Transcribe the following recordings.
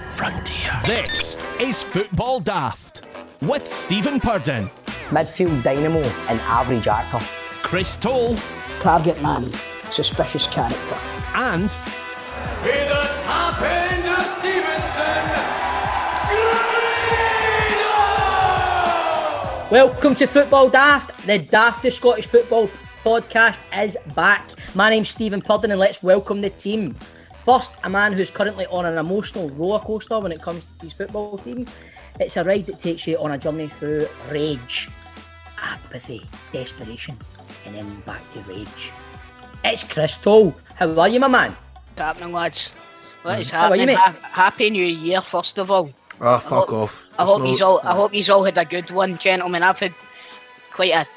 frontier. This is Football Daft with Stephen Purden, midfield dynamo and average actor, Chris Toll, target man, suspicious character, and With the top end of Stevenson, Grado! Welcome to Football Daft, the daftest Scottish football podcast is back. My name's Stephen Purden and let's welcome the team. First, a man who's currently on an emotional roller coaster when it comes to his football team. It's a ride that takes you on a journey through rage, apathy, desperation, and then back to rage. It's Chris Toll. How are you, my man? What's happening, lads? What is How are you, happening? mate? Happy New Year, first of all. Oh, fuck off. I hope you all had a good one, gentlemen. I've had quite a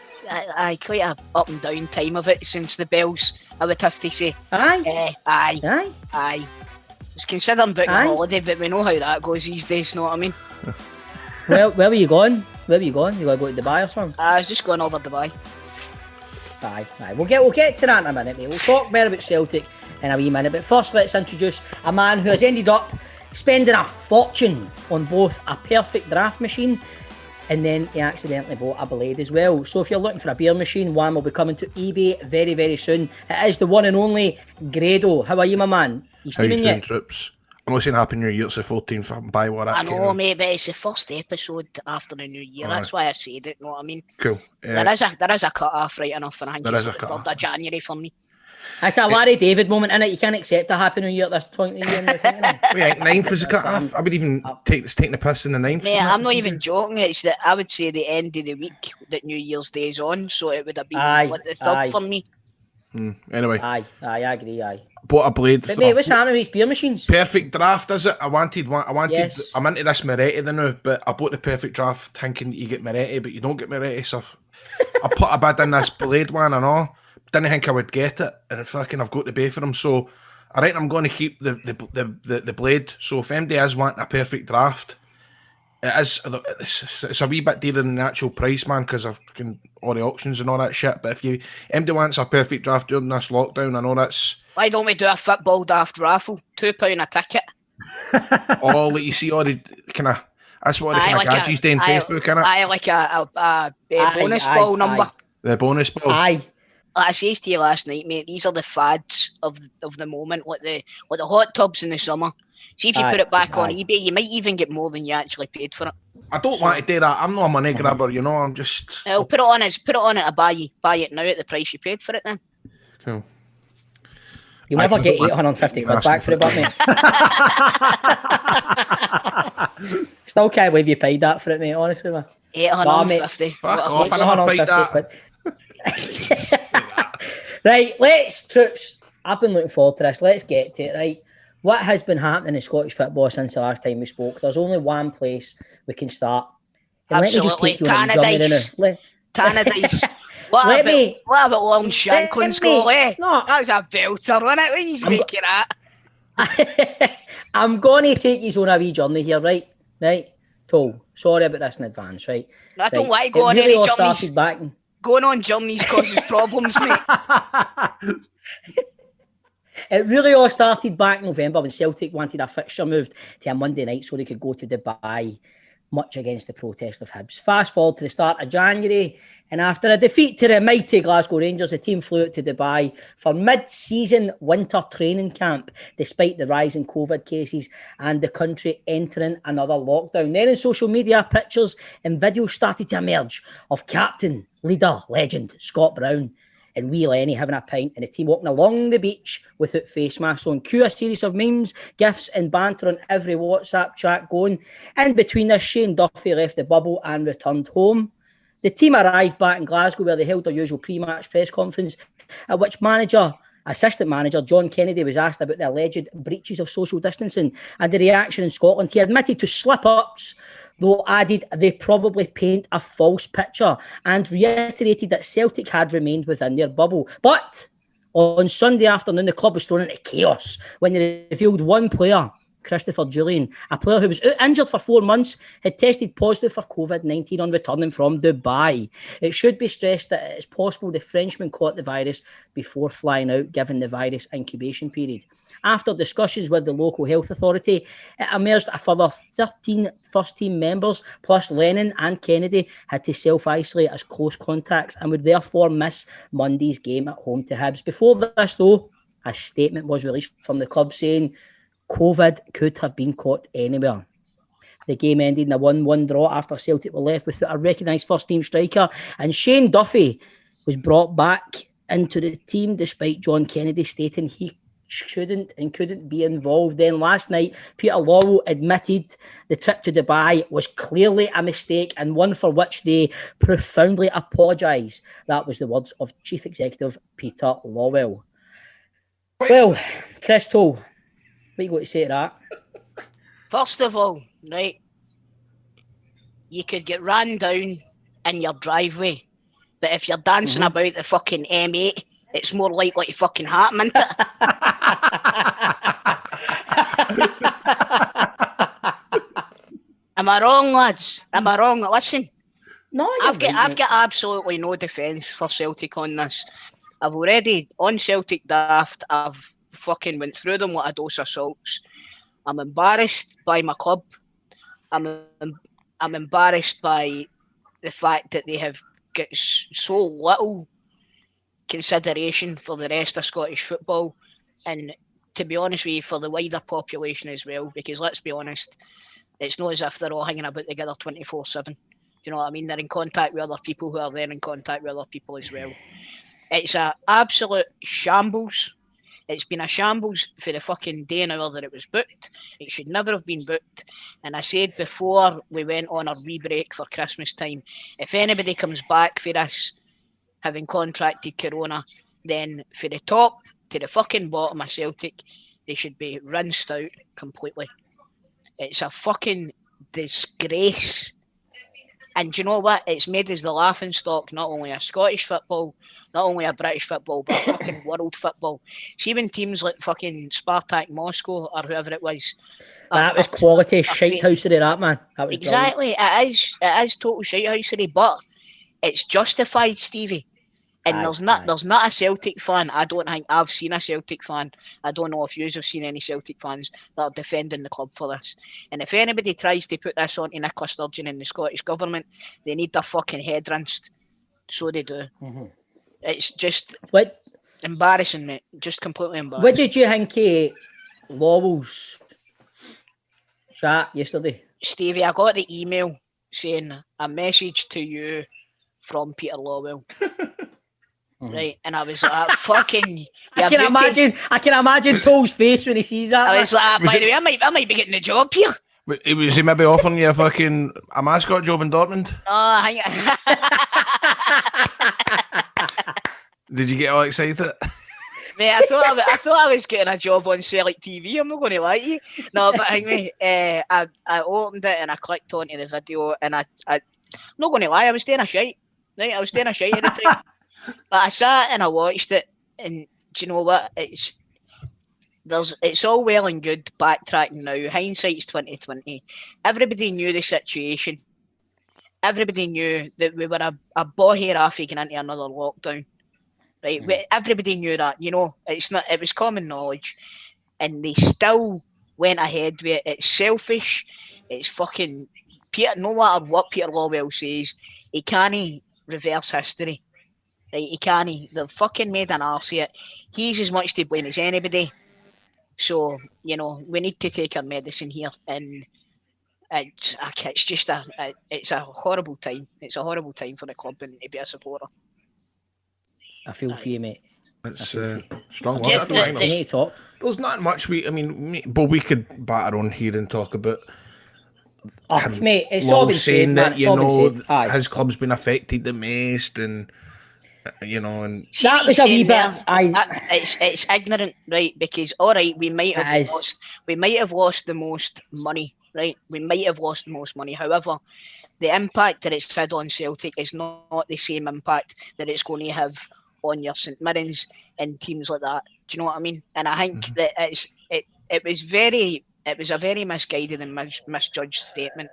up and down time of it since the bells, I would have to say. Aye. It's considering booking a holiday, but we know how that goes these days, know what I mean? Where were you going? You got to go to Dubai or something? I was just going over Dubai. Aye. We'll get to that in a minute, mate. We'll talk more about Celtic in a wee minute. But first, let's introduce a man who has ended up spending a fortune on both a perfect draft machine and then he accidentally bought a blade as well. So if you're looking for a beer machine, one will be coming to eBay very, very soon. It is the one and only Grado. How are you, my man? How you doing, troops? I'm not saying Happy New Year, it's the 14th. I can buy what I can. I know, mate, but it's the first episode after the New Year. That's why I said it, know what I mean? Cool. There is a cut-off right enough, and I think it's the 3rd of January for me. It's a Larry David moment, innit? You can't accept a Happy New Year at this point in the year. Wait, 9th is a cut-off? I would even taking the piss in the 9th. Mate, I'm not even joking. It's that I would say the end of the week that New Year's Day is on, so it would have been the 3rd for me. Anyway. Aye, I agree. Bought a blade. But mate, what's happening with these beer machines? Perfect draft, is it? I wanted. Yes. I'm into this Moretti now, but I bought the perfect draft thinking you get Moretti, but you don't get Moretti. So I put a bid in this blade one and all. Didn't think I would get it, and fucking I've got to pay for them. So I reckon I'm going to keep the blade. So if MD is wanting a perfect draft, it's a wee bit dearer than the actual price, man, because of all the auctions and all that shit. But if MD wants a perfect draft during this lockdown, I know that's. Why don't we do a football daft raffle? £2 a ticket. Oh, like you see all the kind of. That's what the kind of gadgets do on Facebook, innit? I like a bonus ball number. The bonus ball. Aye. Like I said to you last night, mate, these are the fads of the moment, like the hot tubs in the summer. See if you put it back on eBay, you might even get more than you actually paid for it. I don't want to do that. I'm not a money grabber, you know. I'm just. I'll put it on at buy it now at the price you paid for it. Then. Cool. You'll never get 850 quid back for it, but mate. Still can't believe you paid that for it, mate. Honestly, man. 850. Fuck off! I never paid that. Right, troops. I've been looking forward to this. Let's get to it. Right, what has been happening in Scottish football since the last time we spoke? There's only one place we can start. And absolutely, Tannadice. Tannadice. What about Long Shanklin's goal, eh? No, that's a belter, wasn't it? What are you making at? I'm going to take you on a wee journey here, right? Toll. Sorry about this in advance, right? I don't want to go on any journeys. Going on journeys causes problems, mate. It really all started back in November when Celtic wanted a fixture moved to a Monday night so they could go to Dubai, much against the protest of Hibs. Fast forward to the start of January, and after a defeat to the mighty Glasgow Rangers, the team flew out to Dubai for mid-season winter training camp, despite the rise in COVID cases and the country entering another lockdown. Then in social media, pictures and videos started to emerge of captain, leader, legend Scott Brown and wee Lenny having a pint and the team walking along the beach without face masks on. Cue a series of memes, gifs and banter on every WhatsApp chat going. In between this, Shane Duffy left the bubble and returned home. The team arrived back in Glasgow where they held their usual pre-match press conference at which assistant manager John Kennedy was asked about the alleged breaches of social distancing and the reaction in Scotland. He admitted to slip-ups, though added they probably paint a false picture and reiterated that Celtic had remained within their bubble. But on Sunday afternoon, the club was thrown into chaos when they revealed one player Christopher Julian, a player who was injured for 4 months, had tested positive for COVID-19 on returning from Dubai. It should be stressed that it is possible the Frenchman caught the virus before flying out, given the virus incubation period. After discussions with the local health authority, it emerged a further 13 first-team members, plus Lennon and Kennedy, had to self-isolate as close contacts and would therefore miss Monday's game at home to Hibs. Before this, though, a statement was released from the club saying COVID could have been caught anywhere. The game ended in a 1-1 draw after Celtic were left without a recognised first-team striker, and Shane Duffy was brought back into the team despite John Kennedy stating he shouldn't and couldn't be involved. Then last night, Peter Lawwell admitted the trip to Dubai was clearly a mistake and one for which they profoundly apologise. That was the words of Chief Executive Peter Lawwell. Well, Chris Toll, what are you going to say to that? First of all, right, you could get ran down in your driveway, but if you're dancing about the fucking M8, it's more likely to fucking happen, isn't it? Am I wrong, lads? Am I wrong? Listen, No, I've got absolutely no defence for Celtic on this. I've already, on Celtic Daft, I've fucking went through them like a dose of salts. I'm embarrassed by my club. I'm embarrassed by the fact that they have got so little consideration for the rest of Scottish football, and to be honest with you, for the wider population as well, because let's be honest, it's not as if they're all hanging about together 24/7. Do you know what I mean? They're in contact with other people who are then in contact with other people as well. It's an absolute shambles. It's been a shambles for the fucking day and hour that it was booked. It should never have been booked. And I said before we went on our re-break for Christmas time, if anybody comes back for this having contracted corona, then for the top to the fucking bottom of Celtic, they should be rinsed out completely. It's a fucking disgrace. And do you know what? It's made us the laughing stock, not only of Scottish football, not only of British football, but fucking world football. See when teams like fucking Spartak Moscow or whoever it was. That was quality shithousery, that, man. That was exactly. Brilliant. It is total shithousery, but it's justified, Stevie. And there's not a Celtic fan. I don't think I've seen a Celtic fan. I don't know if you have seen any Celtic fans that are defending the club for this. And if anybody tries to put this onto Nicola Sturgeon and the Scottish government, they need their fucking head rinsed. So they do. Mm-hmm. It's just embarrassing, mate. Just completely embarrassing. What did you think of Lawwell's chat yesterday? Stevie, I got the email saying a message to you from Peter Lawwell. Right, and I was like, fucking. I can imagine Toll's face when he sees that. I was like, by the way, I might be getting a job here. Was he maybe offering you a mascot job in Dortmund? Oh, Did you get all excited? Mate, I thought I was getting a job on Celtic TV. I'm not going to lie to you. No, but anyway, I opened it and I clicked onto the video, and I'm not going to lie, I was doing a shite. Right, I was doing a shite at the time. But I sat and I watched it, and do you know what? It's all well and good backtracking now. Hindsight's 2020. Everybody knew the situation. Everybody knew that we were a ball-hair off getting into another lockdown. Right? Everybody knew that. You know, it was common knowledge, and they still went ahead with it. It's selfish. It's fucking Peter. No matter what Peter Lawwell says, he can't reverse history. Right, he can't. They've fucking made an arse of it. He's as much to blame as anybody. So, you know, we need to take our medicine here. And it's just it's a horrible time. It's a horrible time for the club and to be a supporter. I feel for you, mate. It's strong words. There's not much we could batter on here and talk about. Mate, it's all been saying said, that, you know, his club's been affected the most, and you know, and that was a wee bit. It's ignorant, right? Because all right, we might have lost the most money, right? We might have lost the most money. However, the impact that it's had on Celtic is not the same impact that it's going to have on your St Mirrens and teams like that. Do you know what I mean? And I think that it was very It was a very misguided and misjudged statement.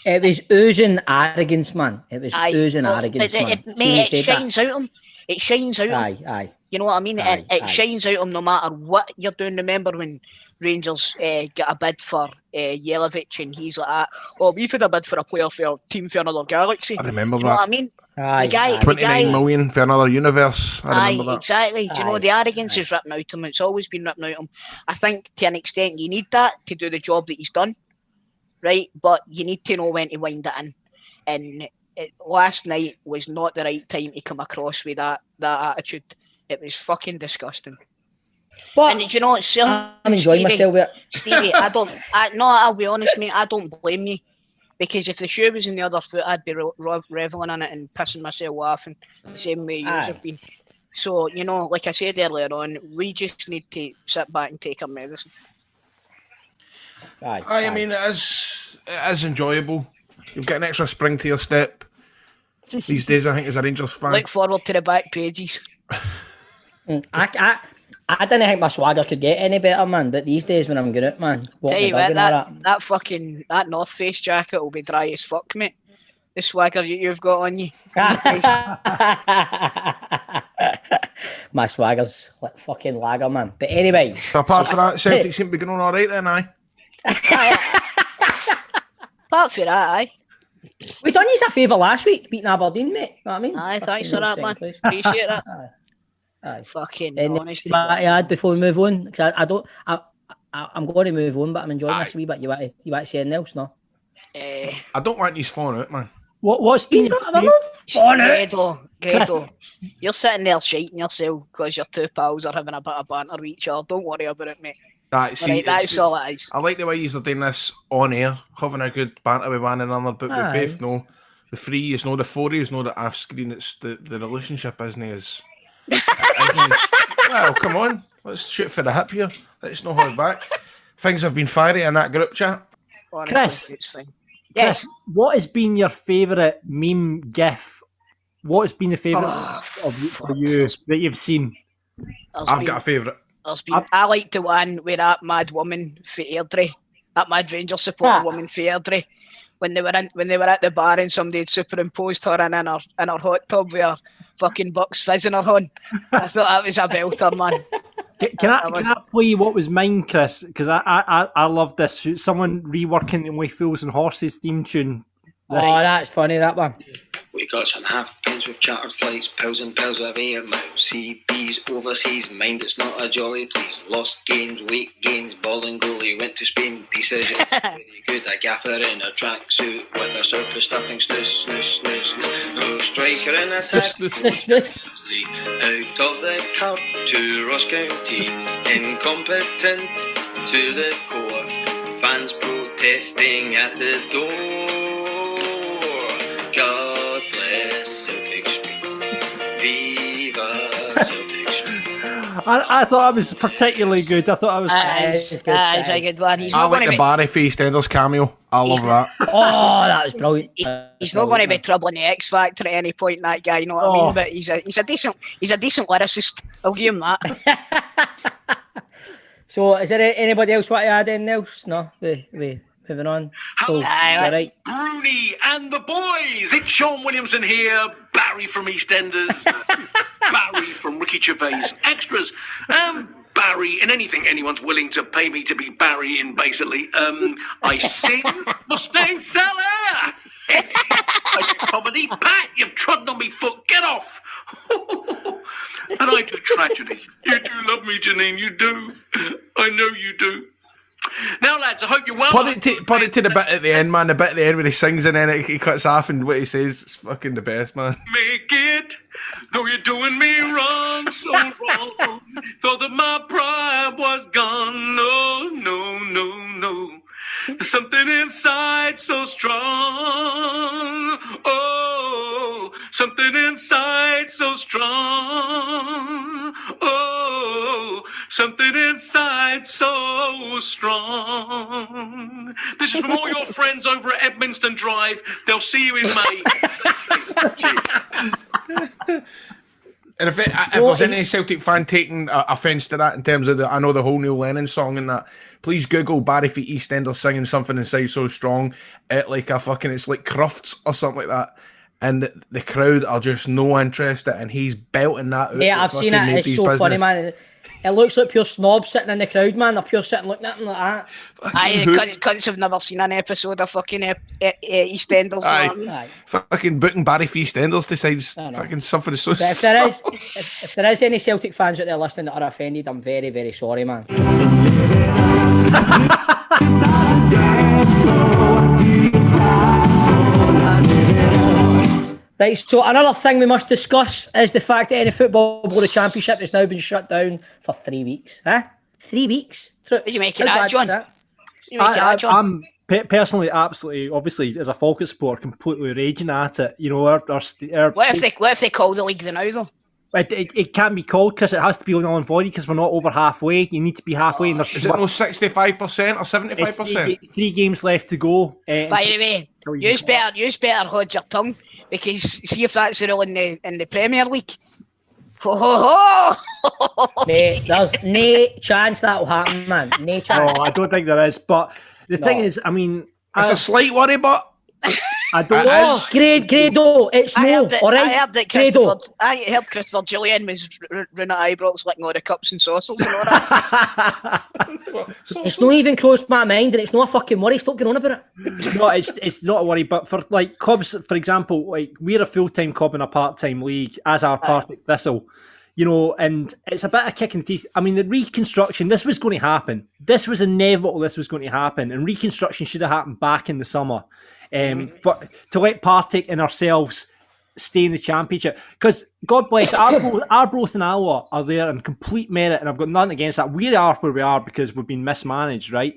It was oozing arrogance, man. It was oozing well, arrogance, but man. Mate, it shines out him. It shines out him. Aye. You know what I mean? Aye, It aye. shines out him no matter what you're doing. Remember when Rangers got a bid for Jelavic and he's like, oh, we've had a bid for a player for a team for another galaxy. I remember you that. know what I mean? Aye, the guy, 29 million for another universe. I remember that. Exactly. Do you know, the arrogance is ripping out of him. It's always been ripping out of him. I think to an extent you need that to do the job that he's done, right? But you need to know when to wind it in. And last night was not the right time to come across with that attitude. It was fucking disgusting. But and you know, I'm enjoying myself with it. Stevie, I'll be honest, mate, I don't blame you. Because if the shoe was in the other foot, I'd be reveling in it and pissing myself laughing the same way you have been. So, you know, like I said earlier on, we just need to sit back and take our medicine. I mean, it is enjoyable. You've got an extra spring to your step. These days, I think, as a Rangers fan. Look forward to the back pages. I didn't think my swagger could get any better, man. But these days when I'm going out, man, Tell you what, that North Face jacket will be dry as fuck, mate. The swagger you've got on you. My swagger's like fucking lager, man. But anyway. So apart from that, Celtic seem to be going all right then, aye? Apart from that, aye. We done you a favour last week, beating Aberdeen, mate. You know what I mean? Aye, thanks for that, man. Appreciate that. Aye. Fucking honest. Add before we move on, because I'm going to move on, but I'm enjoying this a wee bit. You want to say anything else, no? I don't want you falling out, man. What's been Grado, you're sitting there shiting yourself because your two pals are having a bit of banter with each other. Don't worry about it, mate. That's all it is. I like the way you're doing this on air, having a good banter with one another, but we both know the 3 is no the 4 is no the off screen. It's the relationship, isn't it? Well, come on, let's shoot for the hip here. Let's not hold back. Things have been fiery in that group chat. Honestly, Chris, it's fine. Yes. Chris, what has been your favourite meme gif? What has been the favourite for you that you've seen? I've got a favourite. I like the one where that mad woman for Airdrie, that mad Ranger supporter woman for Airdrie, when they were at the bar and somebody had superimposed her in her hot tub with her fucking Bucks fizz in her horn. I thought that was a belter, man. Can I play what was mine, Chris? Because I love this. Someone reworking the Way Fools and Horses theme tune. Oh, that's funny, that one. We got some half pounds with charter flights, pills and pills of air miles, CBs overseas, mind it's not a jolly please. Lost games, weight gains, ball and goalie, went to Spain, decision really good, a gaffer in a tracksuit with a surplus stuffing, snooze, snooze, snooze, snooze. No striker in attack, out of the cup to Ross County, incompetent to the core, fans protesting at the door. God bless Celtic Street. Viva Celtic Street. I thought I was particularly good. I thought I was. It's a good one. I like the Barry Face Enders cameo. I love that. Oh, that was brilliant. He's not going to be troubling the X Factor at any point. That guy, you know what I mean? But he's a decent lyricist. I'll give him that. So, is there anybody else want to add in else? No, we moving on. So, right. Bruni and the boys. It's Sean Williamson here. Barry from EastEnders. Barry from Ricky Gervais. Extras. Barry in anything anyone's willing to pay me to be Barry in, basically. I sing Mustang Seller. I do comedy. Pat, you've trodden on me foot. Get off. And I do tragedy. You do love me, Janine. You do. I know you do. Now, lads, I hope you're well. Put it to the bit at the end, man. The bit at the end where he sings and then he cuts off and what he says is fucking the best, man. Make it, though you're doing me wrong, so wrong. Thought that my pride was gone. No, no, no, no. There's something inside so strong. Oh, something inside so strong. Oh, something inside so strong. This is from all your friends over at Edmonton Drive. They'll see you in May. And if there's any Celtic fan taking offence to that in terms of I know the whole Neil Lennon song and that, please Google Barry for EastEnders singing something inside so strong, it's like Crufts or something like that. And the crowd are just no interested, and he's belting that out. Yeah, I've seen it. It's so funny, man. It looks like pure snobs sitting in the crowd, man. They're pure sitting looking at him like that. Aye, cunts have never seen an episode of fucking EastEnders. Aye. Fucking booking Barry for EastEnders decides fucking something so. If there is any Celtic fans out there listening that are offended, I'm very, very sorry, man. Right, so another thing we must discuss is the fact that any football board of championship has now been shut down for 3 weeks. Huh? 3 weeks? What do you make of that, John? I'm personally, absolutely, obviously, as a Falkirk supporter, completely raging at it. You know, what if they call the league the now, though? It can't be called, Chris. It has to be null and void because we're not over halfway. You need to be halfway. And there's is it no 65% or 75%? 3 games left to go. By the way, you better hold your tongue, because see if that's the rule in the Premier League. Mate, there's no chance that will happen, man. No chance. No, I don't think there is. But the thing is, I mean, it's a slight worry, but I don't know. Grado, it's no. All right, I heard Christopher Julian was running at Ibrox licking all the cups and saucers and all that. It's not even crossed my mind, and it's not a fucking worry. Stop getting on about it. No, it's not a worry. But for like Cobs, for example, like we're a full-time club in a part-time league, as our Partick Thistle. You know, and it's a bit of kick in the teeth. I mean, the reconstruction, this was going to happen. This was inevitable. This was going to happen, and reconstruction should have happened back in the summer. To let Partick and ourselves stay in the championship, because God bless Arbroath and Alloa are there in complete merit, and I've got nothing against that. We are where we are because we've been mismanaged, right?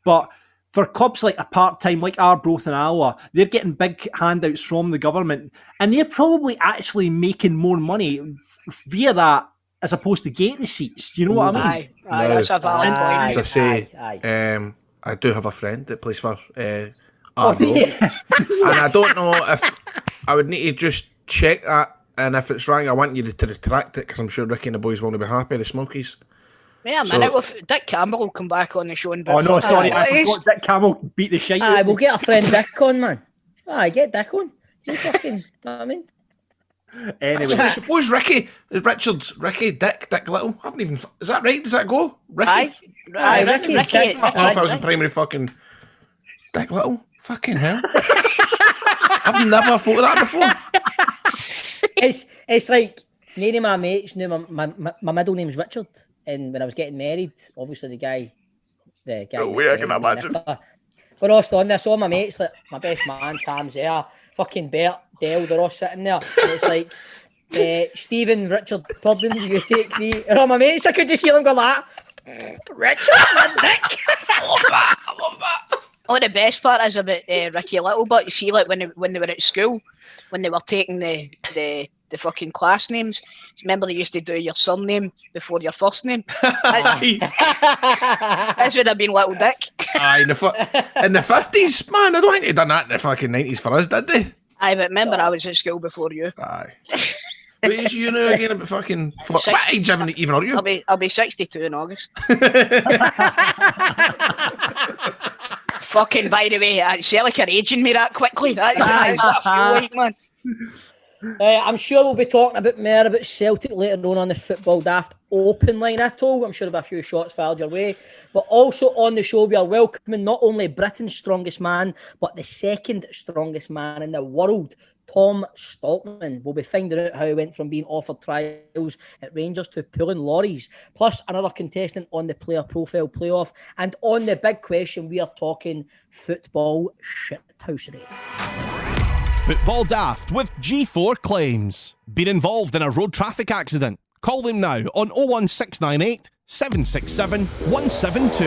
But for clubs like a part-time, like Arbroath and Alloa, they're getting big handouts from the government, and they're probably actually making more money via that as opposed to gate receipts. Do you know what I mean? Aye, that's a valid point. As I say, I do have a friend that plays for Arbroath, and I don't know if I would need to just check that, and if it's wrong, I want you to retract it, because I'm sure Ricky and the boys won't be happy, the Smokies. Yeah, man, Dick Campbell will come back on the show and... Oh, no, sorry, I forgot Dick Campbell beat the shite. Aye, we'll get our friend Dick on, man. Aye, get Dick on. You fucking, know what I mean? Anyway. I suppose Ricky, Dick Little, I haven't even... Is that right? Does that go? Ricky? Aye, Ricky. I was in primary fucking... Dick Little? Fucking hell. I've never thought of that before. It's like, none of my mates knew my middle name's Richard. And when I was getting married, obviously the guy. No way, I can imagine. We're all standing there, so all my mates, like my best man, Tam's there, fucking Bert, Dale, they're all sitting there. And it's like, Stephen, Richard, Purdon, you take me. And all my mates, I could just hear them go like, Richard, my dick. I love that. Oh, the best part is about Ricky Littlebut. You see, like when they were at school, when they were taking the fucking class names. Remember they used to do your surname before your first name? This would have been Little Dick. Aye, in the 50s, man. I don't think they done that in the fucking 90s for us, did they? Aye, but remember I was at school before you. Aye. What age are you now again? About fucking... What age even are you? I'll be 62 in August. Fucking, by the way, I feel like you're aging me that quickly. That's what I feel like, man. I'm sure we'll be talking a bit more about Celtic later on the Football Daft open line at all. I'm sure there'll be a few shots fired your way. But also on the show, we are welcoming not only Britain's strongest man, but the second strongest man in the world, Tom Stoltman. We'll be finding out how he went from being offered trials at Rangers to pulling lorries. Plus another contestant on the player profile playoff. And on the big question, we are talking football shithousery. Football Daft with G4 Claims. Been involved in a road traffic accident? Call them now on 01698 767 172.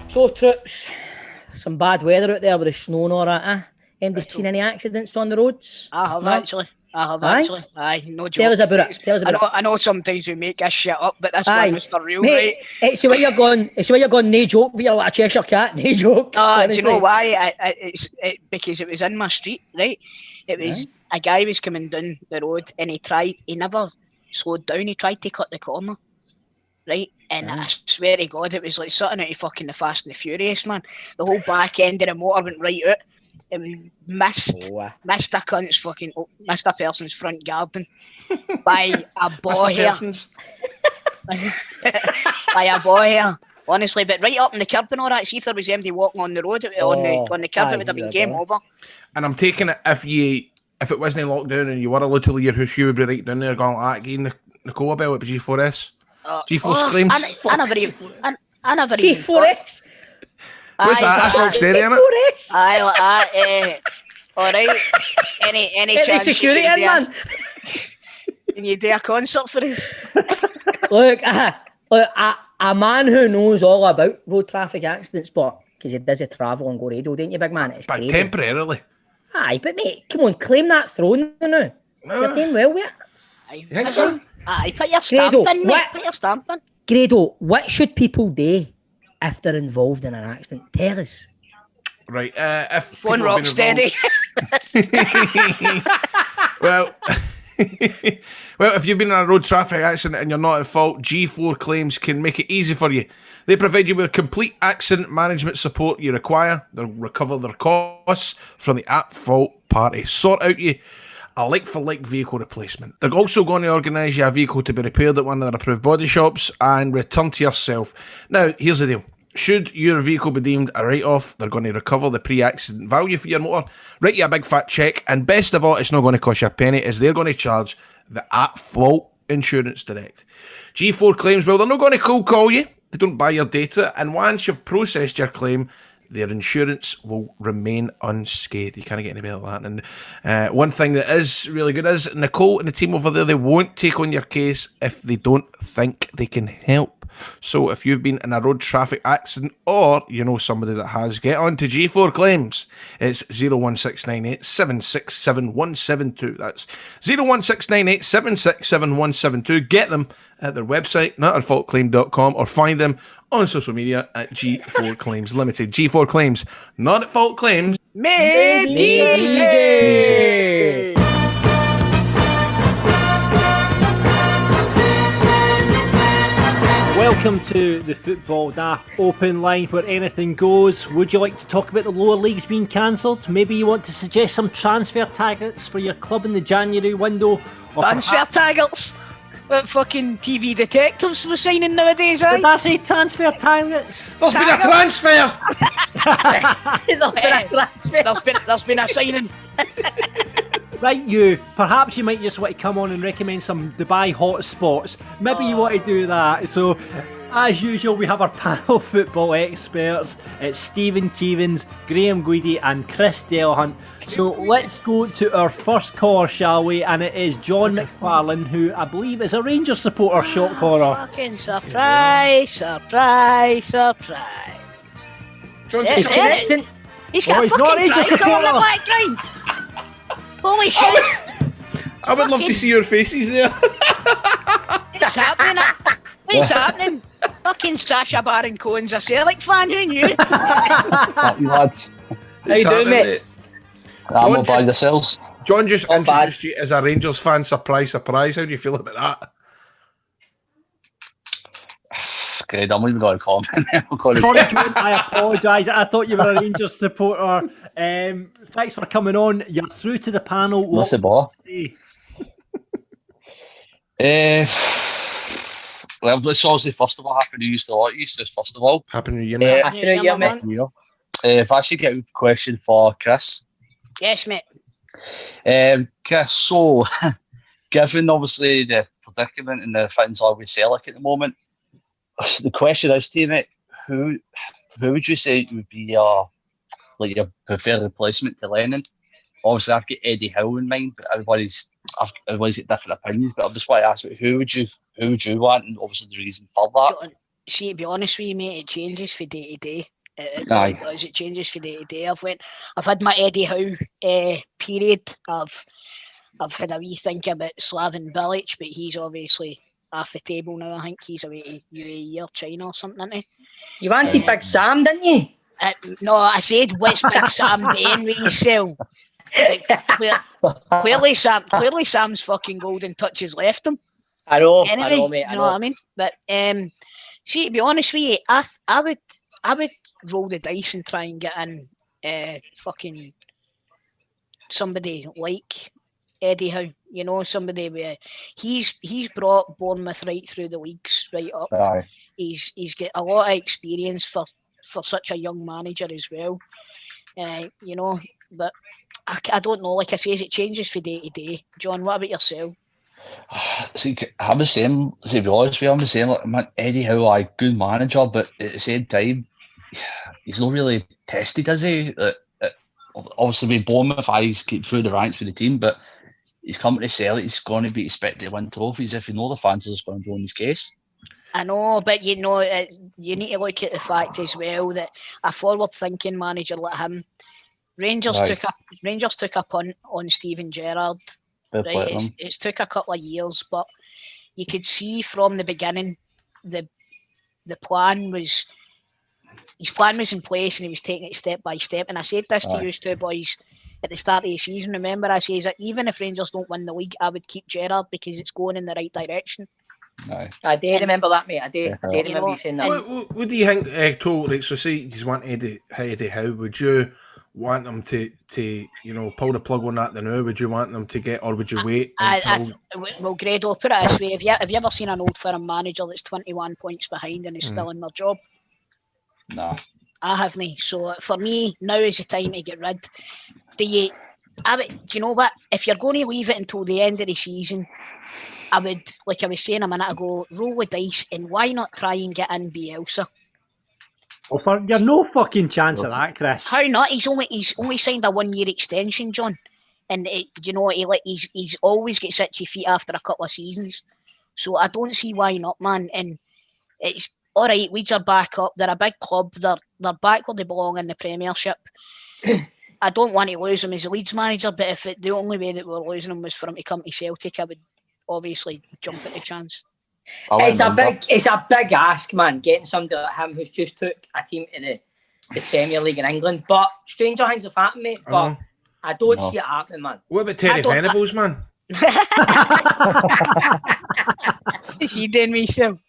So, troops, some bad weather out there with the snow and all that, eh? Anybody seen any accidents on the roads? I have actually. Aye, no joke. Tell us about it. I know sometimes we make this shit up, but this one was for real, mate, right? It's the way you're going, no joke, but you're like a Cheshire cat, no joke. Do you know why? Because it was in my street, right? It was a guy was coming down the road and he never slowed down, he tried to cut the corner, right? And I swear to God, it was like something out of fucking the Fast and the Furious, man. The whole back end of the motor went right out. And missed a cunt's fucking, missed a person's front garden by a boy hair. By a boy hair. Honestly, but right up in the curb and all that, see if there was anybody walking on the road, on the curb, it would have been game over. And I'm taking it, if it wasn't locked down and you were allowed to leave your house, you would be right down there going like that, getting Nicole about it, G4S. G4 claims. I never even. G4S. What's that? That's not steady, isn't it? All right. Any chance security in, man. Can you do a concert for us? Look, a man who knows all about road traffic accidents, but because he does travel and go radio, don't you, big man? It's but temporarily. Aye, but mate, come on, claim that throne now. You're doing well with it. You think so? Aye, put your stamp in, mate. Put your stamp in. Grado, what should people do if they're involved in an accident? Tell us. Right, if phone rock steady. Well, if you've been in a road traffic accident and you're not at fault, G4 Claims can make it easy for you. They provide you with complete accident management support you require. They'll recover their costs from the at-fault party. Sort out a like-for-like vehicle replacement. They're also going to organise you a vehicle to be repaired at one of their approved body shops and return to yourself. Now, here's the deal. Should your vehicle be deemed a write-off, they're going to recover the pre-accident value for your motor, write you a big fat cheque, and best of all, it's not going to cost you a penny, as they're going to charge the at-fault insurance direct. G4 Claims, well, they're not going to cold call you. They don't buy your data, and once you've processed your claim, their insurance will remain unscathed. You can't get any better than that. And one thing that is really good is Nicole and the team over there, they won't take on your case if they don't think they can help. So if you've been in a road traffic accident or you know somebody that has, get on to G4 Claims. It's 01698 767 172. That's 01698 767 172. Get them at their website, notatfaultclaim.com, or find them on social media at G4 Claims Limited. G4 Claims, not at fault claims. Made easy. Welcome to the Football Daft Open Line, where anything goes. Would you like to talk about the lower leagues being cancelled? Maybe you want to suggest some transfer targets for your club in the January window? Transfer targets? What fucking TV detectives we're signing nowadays, eh? Did I say transfer targets? There's been a transfer! There's been a signing. Right, you. Perhaps you might just want to come on and recommend some Dubai hot spots. Maybe you want to do that. So, as usual, we have our panel football experts. It's Stephen Keevins, Graham Guidi and Chris Delahunt. So let's go to our first caller, shall we? And it is John McFarlane, who I believe is a Rangers supporter, shot caller. Fucking surprise. John's He's got a fucking triangle on the background. Holy shit! I would love to see your faces there. What's happening? What's happening? Fucking Sacha Baron Cohen's a Celtic fan, who knew? You lads. How you doing, mate? I'm not bad yourselves. John just introduced you as a Rangers fan. Surprise, surprise. How do you feel about that? Good, I'm even going to comment. Sorry, John, I apologise. I thought you were a Rangers supporter. Thanks for coming on. You're through to the panel. What's the ball? Well, let's obviously first of all, Happy New Year to all of you. First of all, Happy New Year, mate. Happy New Year, mate. If I should get a question for Chris. Yes, mate. Chris, so given obviously the predicament and the things are with Celtic at the moment, the question is to you, mate, who would you say would be your preferred replacement to Lennon? Obviously, I've got Eddie Howe in mind, but everybody's got different opinions. But I just want to ask, who would you want, and obviously the reason for that. See, to be honest with you, mate, it changes from day to day. It changes from day to day. I've had my Eddie Howe period. I've had a wee think about Slaven Bilic, but he's obviously off the table now. I think he's away to UAE or China or something, isn't he? You wanted Big Sam, didn't you? No, I said what's Big Sam doing with himself? Clearly Sam's fucking golden touches left him. I know, anyway, I know, mate. You know what I mean? But See, to be honest with you, I would roll the dice and try and get in fucking somebody like Eddie Howe. You know, somebody where he's brought Bournemouth right through the leagues, right up. Aye. He's got a lot of experience for such a young manager as well. You know, but I don't know. Like I say, it changes from day to day. John, what about yourself? See, I'm the same. To be honest with you, I'm the same. Like, man, Eddie Howe, good manager, but at the same time, he's not really tested, is he? Obviously, with Bournemouth, he's keep through the ranks for the team, but he's coming to Celtic. He's going to be expected to win trophies. If you know the fans are just going to go in his case. I know, but you know, you need to look at the fact as well that a forward-thinking manager like him, Rangers took a punt on Steven Gerrard. Right, it's took a couple of years, but you could see from the beginning the plan was his plan was in place and he was taking it step by step. And I said this to you two boys at the start of the season. Remember, I said that even if Rangers don't win the league, I would keep Gerrard because it's going in the right direction. I do remember that, mate. I do remember you saying that. What do you think, Toll? Like, so say you want Eddie Howe, would you want them to pull the plug on that now? Would you want them to get, or would you wait until... Well, Grado, put it this way, have you ever seen an old firm manager that's 21 points behind and is still in their job? No. I haven't. So for me, now is the time to get rid. Do you know what? If you're going to leave it until the end of the season, I would, like I was saying a minute ago, roll the dice and why not try and get in Bielsa? Well, you're no fucking chance of that, Chris. How not? He's only signed a 1 year extension, John, and he's always gets itchy feet after a couple of seasons. So I don't see why not, man. And it's all right. Leeds are back up. They're a big club. They're back where they belong in the Premiership. I don't want to lose him as a Leeds manager, but if the only way that we're losing him was for him to come to Celtic, I would obviously jump at the chance. It's a big ask, man, getting somebody like him who's just took a team to the Premier League in England. But stranger things have happened, mate. But I don't see it happening, man. What about Terry Venables, man? Is he doing me so?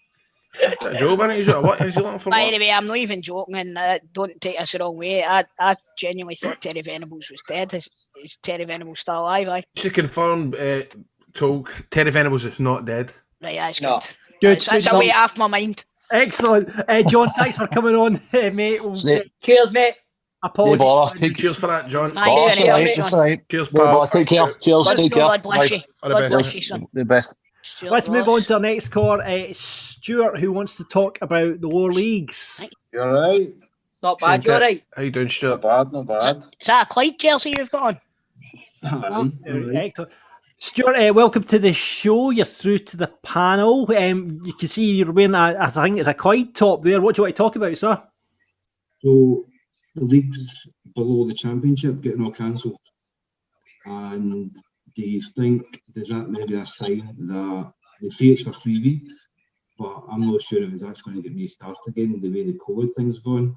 Joe, man, what is he looking for? By the way, I'm not even joking, and don't take this the wrong way. I genuinely thought Terry Venables was dead. Is Terry Venables still alive? Just to confirm, Terry Venables is not dead. Right, that's Good. That's a way off my mind. Excellent. John, thanks for coming on, mate. Cheers, mate. Apologies. Cheers for that, John. Thanks very much, John. Cheers, pal. Take care. Cheers. Take care. God bless you. God bless you, son. The best. Let's move on to our next caller. Stuart, who wants to talk about the lower leagues. You all right? Not bad, you all right? How you doing, Stuart? Not bad. Is that a Clyde jersey you've got on? Excellent. Stuart, welcome to the show. You're through to the panel. You can see you're wearing I think it's a Clyde top there. What do you want to talk about, sir? So the leagues below the Championship getting all cancelled, and do you think, does that maybe a sign that they say it's for 3 weeks, but I'm not sure if it's actually going to get restarted again the way the COVID thing's going.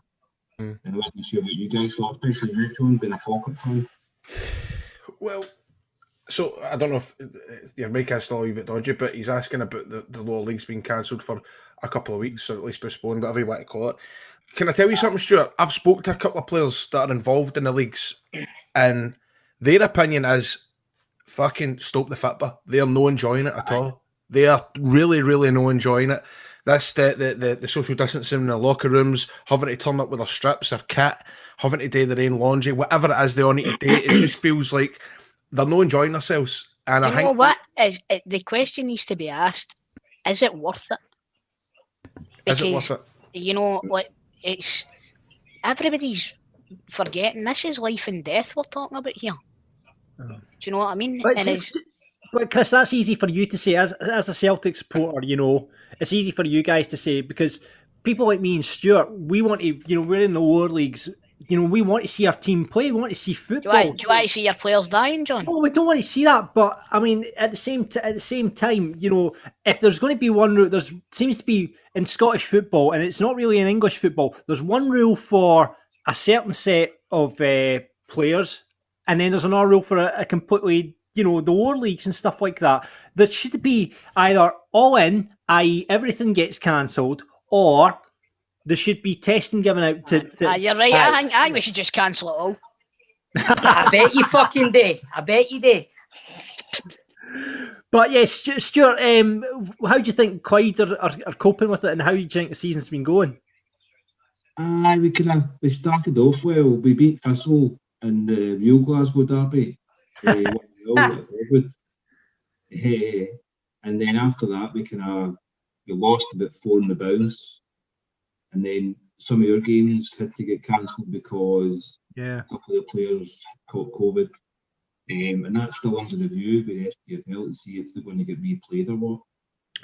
And I wasn't sure what you guys thought, especially you, John, being a Falkirk fan. Well, so I don't know if your mic is still a wee bit dodgy, but he's asking about the lower leagues being cancelled for a couple of weeks, or at least postponed, whatever you want to call it. Can I tell you something, Stuart? I've spoken to a couple of players that are involved in the leagues, and their opinion is fucking stop the fitba. They are no enjoying it at all. They are really, really no enjoying it. That's the social distancing in the locker rooms, having to turn up with their strips, their kit, having to do their own laundry, whatever it is they all need to do. It just feels like they're not enjoying themselves. And I think, know what? The question needs to be asked, is it worth it? Because, is it worth it? You know, like, it's everybody's forgetting this is life and death we're talking about here. Do you know what I mean? But Chris, that's easy for you to say as a Celtic supporter. You know, it's easy for you guys to say because people like me and Stuart, we want to. You know, we're in the lower leagues. You know, we want to see our team play. We want to see football. Do you want to see your players dying, John? No, we don't want to see that. But I mean, at the same time, you know, if there's going to be one rule, there seems to be in Scottish football, and it's not really in English football. There's one rule for a certain set of players, and then there's another rule for a completely, you know, the lower leagues and stuff like that. That should be either all in, i.e., everything gets cancelled, or there should be testing given out to You're right. I think we should just cancel it all. I bet you fucking do. I bet you do. But yes, Stuart, how do you think Clyde are coping with it, and how do you think the season's been going? We started off well. We beat Thistle in the real Glasgow derby. 1-0 at Redwood. And then after that, we lost about 4 in the bounce. And then some of your games had to get cancelled because a couple of the players caught COVID. And that's still under review with SPFL to see if they're going to get replayed or what.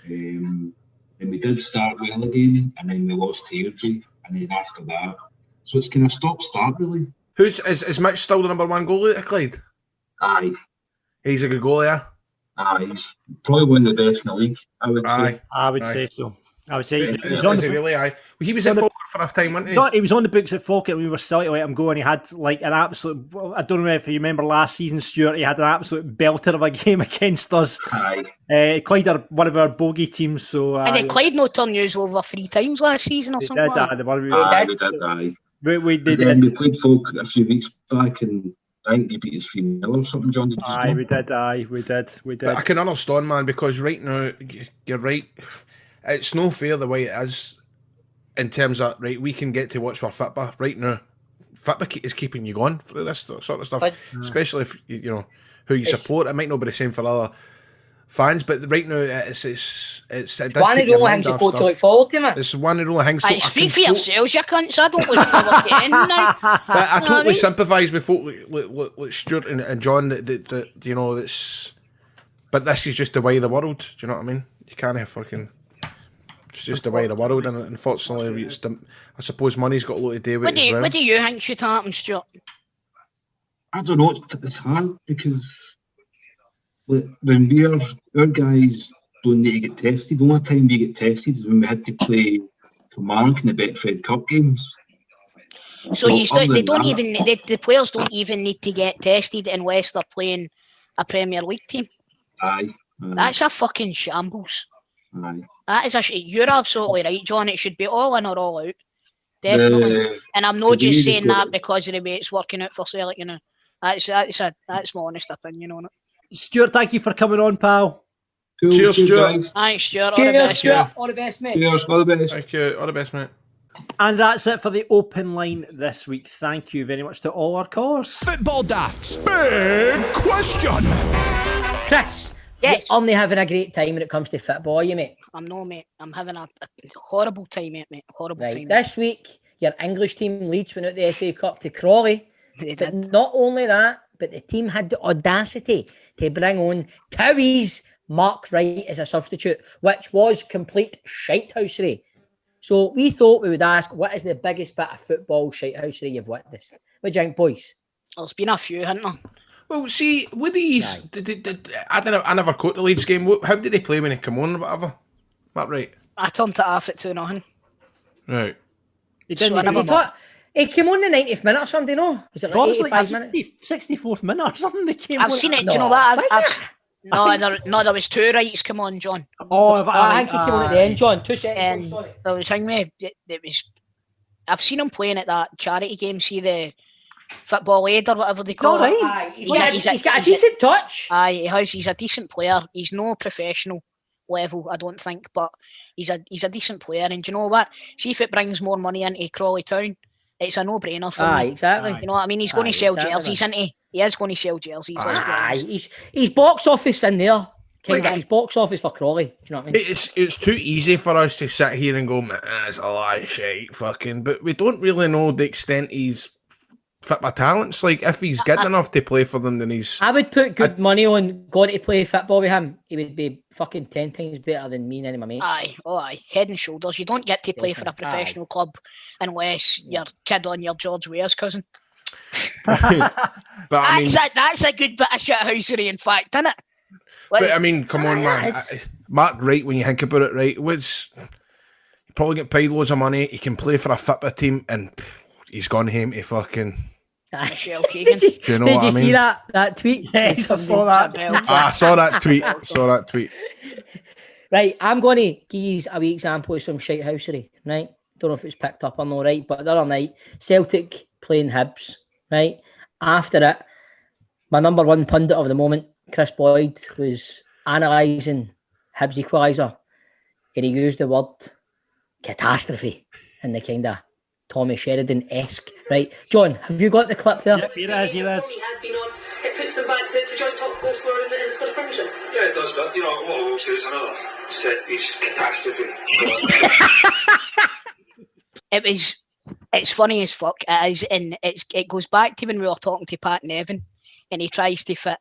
And we did start well again, and then we lost to Airdrie, and then after that. So it's kind of stop-start, really. Is Mitch still the number 1 goalie at Clyde? Aye. He's a good goalie, yeah? Aye, he's probably one of the best in the league, I would say. I would say so. I would say Is he really? Aye. He was at Falkirk for a time, wasn't he? He was on the books at Falkirk. We were silly to let him go, and he had like an absolute. I don't know if you remember last season, Stuart. He had an absolute belter of a game against us. Aye. Clyde are one of our bogey teams, so. And then Clyde no turn you over 3 times last season or something. We did. We did. Then we played Folk a few weeks back, and I think you beat us 3-0 or something, John. We did. But I can understand, man, because right now you're right. It's no fair the way it is in terms of, right, we can get to watch our Fitba right now. Fitba is keeping you going for this sort of stuff, especially if, you know, who you support. It might not be the same for other fans, but right now it does one of the only things you go to look forward to, man. It's one of the only things. So speak for yourselves, you cunts. I don't look forward to anything now. But I totally sympathise with folk like Stuart and John that you know, that's. But this is just the way of the world. Do you know what I mean? You can't have fucking. It's just the way of the world, and unfortunately, I suppose money's got a lot to do with it. What do you think should happen, Stuart? I don't know. It's hard because when our guys don't need to get tested, the only time we get tested is when we had to play Kilmarnock in the Betfred Cup games. So the players don't even need to get tested unless they're playing a Premier League team. Aye. That's a fucking shambles. Aye. That is you're absolutely right, John. It should be all in or all out. Definitely. And I'm not just saying that because of the way it's working out for Celtic, you know. That's my honest opinion on it. Stuart, thank you for coming on, pal. Cool. Cheers, Stuart. Thanks, Stuart. Cheers, all the best, Stuart. All the best, mate. Cheers, all the best. Thank you. All the best, mate. And that's it for the open line this week. Thank you very much to all our callers. Football Daft's big question. Chris, yes. You're only having a great time when it comes to football, you mate. I'm no, mate. I'm having a horrible time, mate. Horrible time. This week, your English team Leeds went out the FA Cup to Crawley. But not only that, but the team had the audacity to bring on Towie's Mark Wright as a substitute, which was complete shithousery. So we thought we would ask, what is the biggest bit of football shithousery you've witnessed? What do you think, boys? There's been a few, hasn't there? Well, see, with these, I never caught the Leeds game. How did they play when they come on or whatever? That right? I turned it off at 2-0. Right. He came on the 90th minute or something, no? Was it like 85 minutes? 64th minute or something they came I've on. seen it. Do you know what? No, there was 2 rights come on, John. I think he came on at the end, John. 2 seconds. And there was it was. I've seen him playing at that charity game. See the football aid or whatever they call it. Aye. He's got a decent touch. Aye, he has. He's a decent player. He's no professional level, I don't think, but he's a decent player. And do you know what? See if it brings more money into Crawley Town, it's a no-brainer for me. Exactly. You know what I mean? He's going to sell jerseys, isn't he? He is going to sell jerseys. He's box office in there. He's box office for Crawley. Do you know what I mean? It's too easy for us to sit here and go, man, that's a lot of shit, fucking. But we don't really know the extent he's fit by talents. Like, if he's good enough to play for them, then he's. I would put good money on going to play football with him. He would be fucking 10 times better than me and any of my mates. Aye, head and shoulders. You don't get to play for a professional club unless your kid on your George Weah's cousin. But I mean, that's a good bit of shithousery, in fact, isn't it? But I mean, come on, man. Mark Wright, when you think about it, right, he probably get paid loads of money. He can play for a football team, and he's gone home to fucking. Michelle Keegan. Do you know what I mean? Did you see that tweet? Yes, I saw that. I saw that tweet. Right, I'm going to give you a wee example of some shithousery, right? Don't know if it's picked up or not, right? But the other night, Celtic playing Hibs, right? After it, my number one pundit of the moment, Chris Boyd, was analysing Hibs equaliser, and he used the word catastrophe in the kind of Tommy Sheridan-esque, right? John, have you got the clip there? Yep, here it is, here it is. It puts them back to joint top goal scorer in the Scottish Premiership. Yeah, it does, but you know what I will say is another set piece catastrophe. It's funny as fuck. It is, and it goes back to when we were talking to Pat Nevin, and he tries to fit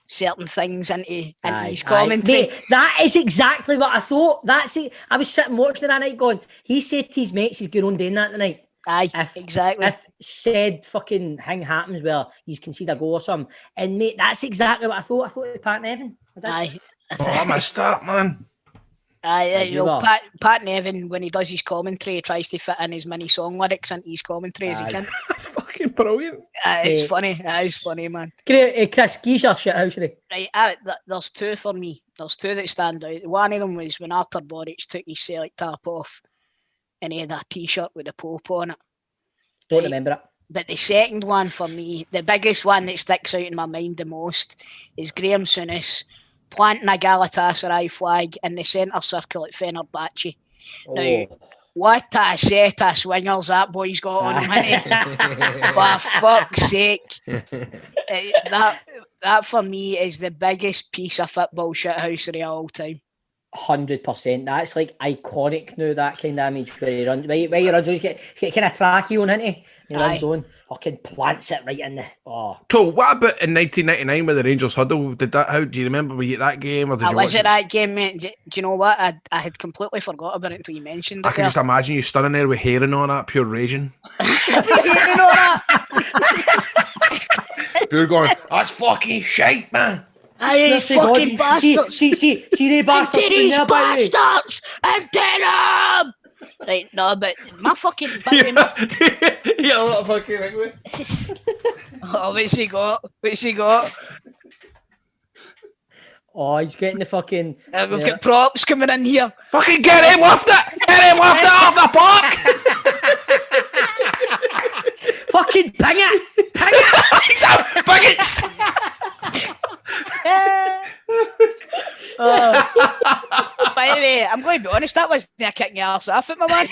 certain things into his commentary. Mate, that is exactly what I thought. That's it. I was sitting watching it that night going, he said to his mates he's going on doing that tonight. Aye, exactly. If said fucking thing happens where you concede a goal or something. And mate, that's exactly what I thought. I thought it was Pat Nevin. Aye. I missed that, man. Pat Nevin, when he does his commentary, he tries to fit in as many song lyrics into his commentary as he can. That's fucking brilliant. It's funny. It's funny, man. Chris, give your shithousery. Right, there's two for me. There's two that stand out. One of them was when Arthur Boric took his Celtic top off and he had a t-shirt with a Pope on it. Don't remember it. But the second one for me, the biggest one that sticks out in my mind the most, is Graham Souness planting a Galatasaray flag in the centre circle at Fenerbahce. Oh. Now, what a set of swingers that boy's got on him, innit? For fuck's sake. That for me is the biggest piece of football shithousery of all time. 100%. That's like iconic now, that kind of image where he runs. Where he runs, he's get kind of tracky on, isn't he? He runs on, fucking plants it right in the. Oh. So, what about in 1999 with the Rangers huddle? How do you remember? Were you at that game? Or did you was watch it that game, mate? Do you know what? I had completely forgot about it until you mentioned it. I can just imagine you standing there with hair and all that, pure raging. Pure going, that's fucking shite, man. Aye, fucking bastards. See they bastards. These bastards and get them. Right, no, but my fucking... Yeah, a lot of fucking anyway. Oh, what's he got? Oh, he's getting the fucking... We've got props coming in here. Fucking get him, lift it! Get him, lift it off the park! Fucking ping it! Ping it! Ping it! By the way, I'm going to be honest, that was a kicking your arse off at my man.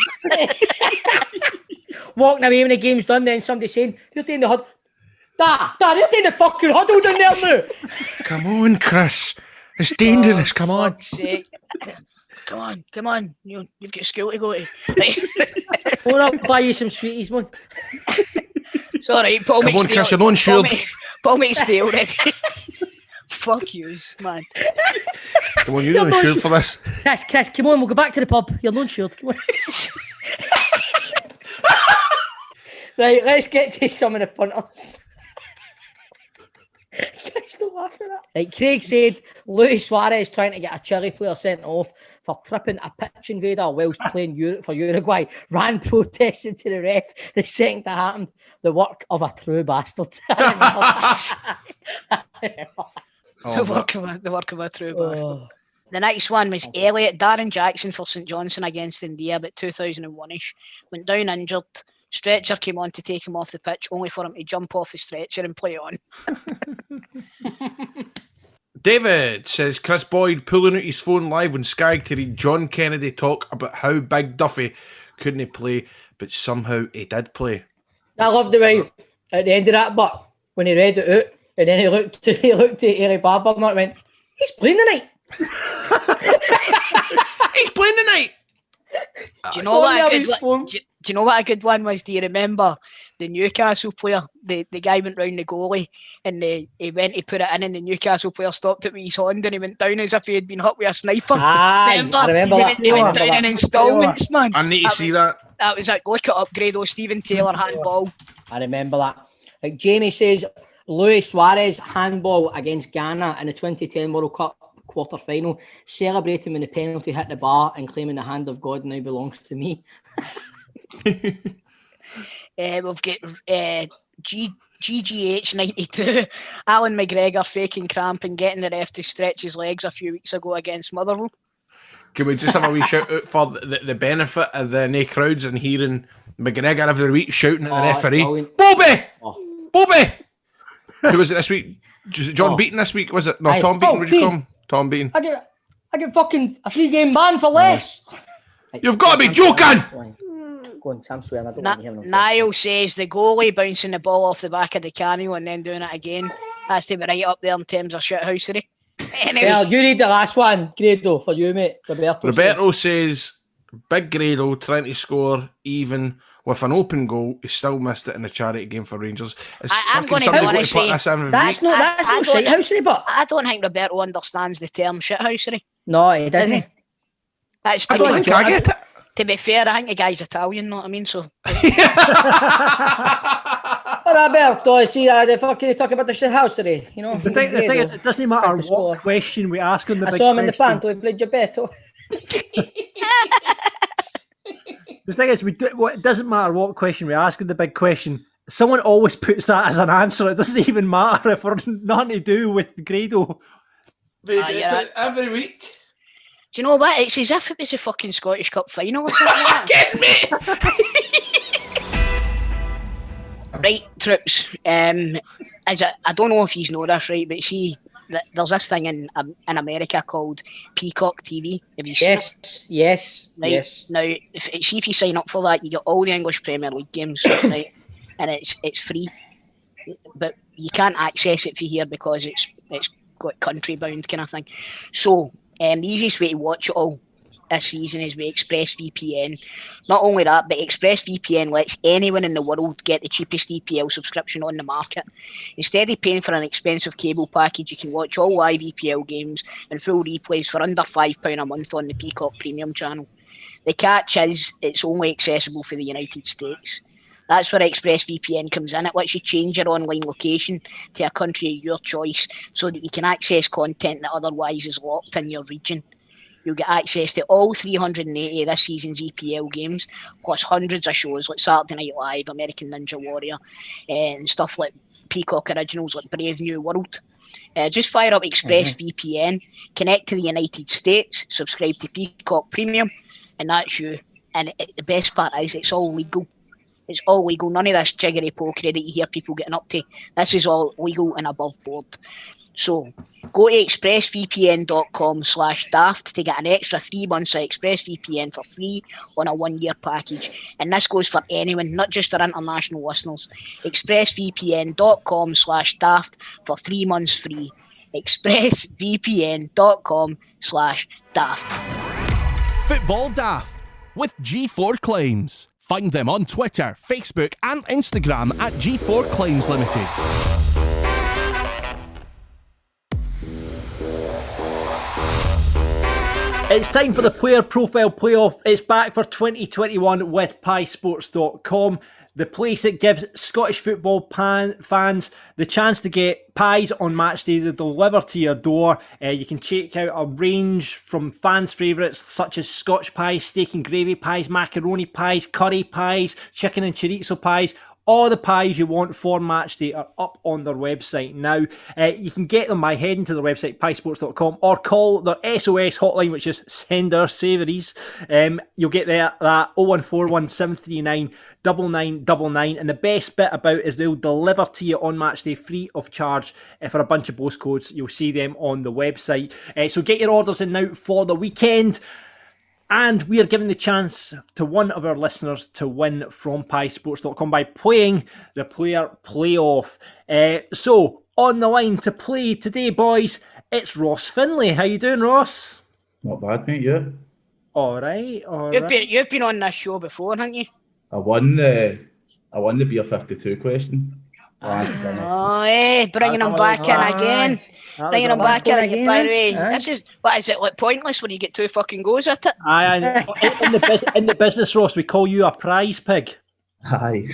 Walking away when the game's done, then somebody saying, you're doing the huddle. You're doing the fucking huddle down there now. Come on, Chris. It's dangerous, come on. Come on. You've got school to go to. Hold up, buy you some sweeties, man. It's alright, Paul Come on, Chris, you're non-shield. Paul makes stay already. Fuck yous, man. Come on, you're non-shield for this. Chris, come on, we'll go back to the pub. You're non-shield, come on. Right, let's get to some of the punters. Guys, don't laugh at that. Right, Craig said Luis Suarez trying to get a Chile player sent off for tripping a pitch invader whilst playing for Uruguay. Ran protesting to the ref the second that happened. The work of a true bastard. The work of a true bastard. The next one was Elliot Darren Jackson for St Johnstone against India, about 2001-ish. Went down injured. Stretcher came on to take him off the pitch, only for him to jump off the stretcher and play on. David says Chris Boyd pulling out his phone live on Sky to read John Kennedy talk about how Big Duffy couldn't play, but somehow he did play. I loved the way at the end of that, but when he read it out, and then he looked at Eli Barber and went, he's playing tonight. He's playing tonight. Do you know what a good one? Do you know what a good one was? Do you remember the Newcastle player? The guy went round the goalie and he went to put it in, and the Newcastle player stopped it with his hand and he went down as if he had been hit with a sniper. I remember that. He went down in instalments, man. I need to see that. That was like, look it up, Grado, Stephen Taylor handball. I remember that. Like Jamie says, Luis Suarez handball against Ghana in the 2010 World Cup quarter-final, celebrating when the penalty hit the bar and claiming the hand of God now belongs to me. We've got GGH 92, Alan McGregor faking cramp and getting the ref to stretch his legs a few weeks ago against Motherwell. Can we just have a wee shout out for the benefit of the nae crowds and hearing McGregor every week shouting at the referee, Bobby! Bobby! Who was it this week? John Beaton this week, was it? No, Tom Beaton, would you call him? Tom Beaton. I get fucking a 3-game ban for less. You've got to be joking! Go on, Sam swearing. I don't want to hear him. Niall says the goalie bouncing the ball off the back of the canal and then doing it again has to be right up there in terms of shithousery. Anyway. Well, you read the last one, Grado, for you, mate. Roberto says, big Grado trying to score even with an open goal. He still missed it in the charity game for Rangers. I'm going to be honest with you. That's not shithousery, but I don't think Roberto understands the term shithousery. No, he doesn't. That's I don't think I get it. To be fair, I think the guy's Italian, know what I mean? So. Roberto, see, they fucking talk about the shithousery, you know. The thing is, it doesn't matter what question we ask him. I saw him in the panto, he played Geppetto. The thing is, it doesn't matter what question we ask him, the big question. Someone always puts that as an answer. It doesn't even matter if we're nothing to do with Grado. Every week. Do you know what? It's as if it was a fucking Scottish Cup final or something like that. Get me! Right, troops. I don't know if you know this, right, but see, there's this thing in America called Peacock TV. Have you seen it? Yes. Now, if you sign up for that, you get all the English Premier League games, right? And it's free, but you can't access it for here because it's got country bound kind of thing. So the easiest way to watch it all this season is with ExpressVPN. Not only that, but ExpressVPN lets anyone in the world get the cheapest EPL subscription on the market. Instead of paying for an expensive cable package, you can watch all live EPL games and full replays for under £5 a month on the Peacock Premium channel. The catch is it's only accessible for the United States. That's where ExpressVPN comes in. It lets you change your online location to a country of your choice so that you can access content that otherwise is locked in your region. You'll get access to all 380 of this season's EPL games, plus hundreds of shows like Saturday Night Live, American Ninja Warrior, and stuff like Peacock originals like Brave New World. Just fire up ExpressVPN, connect to the United States, subscribe to Peacock Premium, and that's you. And the best part is it's all legal. It's all legal. None of this jiggery pokery that you hear people getting up to. This is all legal and above board. So go to expressvpn.com/daft to get an extra 3 months of ExpressVPN for free on a 1-year package. And this goes for anyone, not just our international listeners. expressvpn.com/daft for 3 months free. expressvpn.com/daft. Football Daft with G4 Claims. Find them on Twitter, Facebook and Instagram at G4 Claims Limited. It's time for the Player Profile Playoff. It's back for 2021 with piesports.com, the place that gives Scottish football fans the chance to get pies on match day that deliver to your door. You can check out a range from fans' favourites such as Scotch pies, steak and gravy pies, macaroni pies, curry pies, chicken and chorizo pies. All the pies you want for match day are up on their website now. You can get them by heading to their website, piesports.com, or call their SOS hotline, which is Sender Savouries. You'll get that 0141 739 9999. And the best bit about is they'll deliver to you on match day free of charge for a bunch of postcodes. You'll see them on the website. So get your orders in now for the weekend. And we are giving the chance to one of our listeners to win from piesports.com by playing the Player Playoff. So, on the line to play today, boys, it's Ross Finlay. How you doing, Ross? Not bad, mate, yeah. All right. You've been on this show before, haven't you? I won the Beer 52 question. Bringing them back in again. Bringing them back in again. By the way, this is, what is it, like pointless when you get 2 fucking goes at it? In the business, Ross, we call you a prize pig. Aye.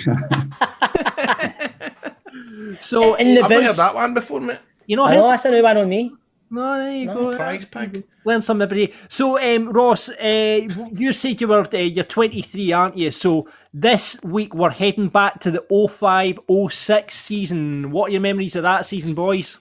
So I've not heard that one before, mate. You know, that's a new one on me. No, there you go. Prize pig. Learn something every day. So, Ross, you said you're 23, aren't you? So this week we're heading back to the 05-06 season. What are your memories of that season, boys?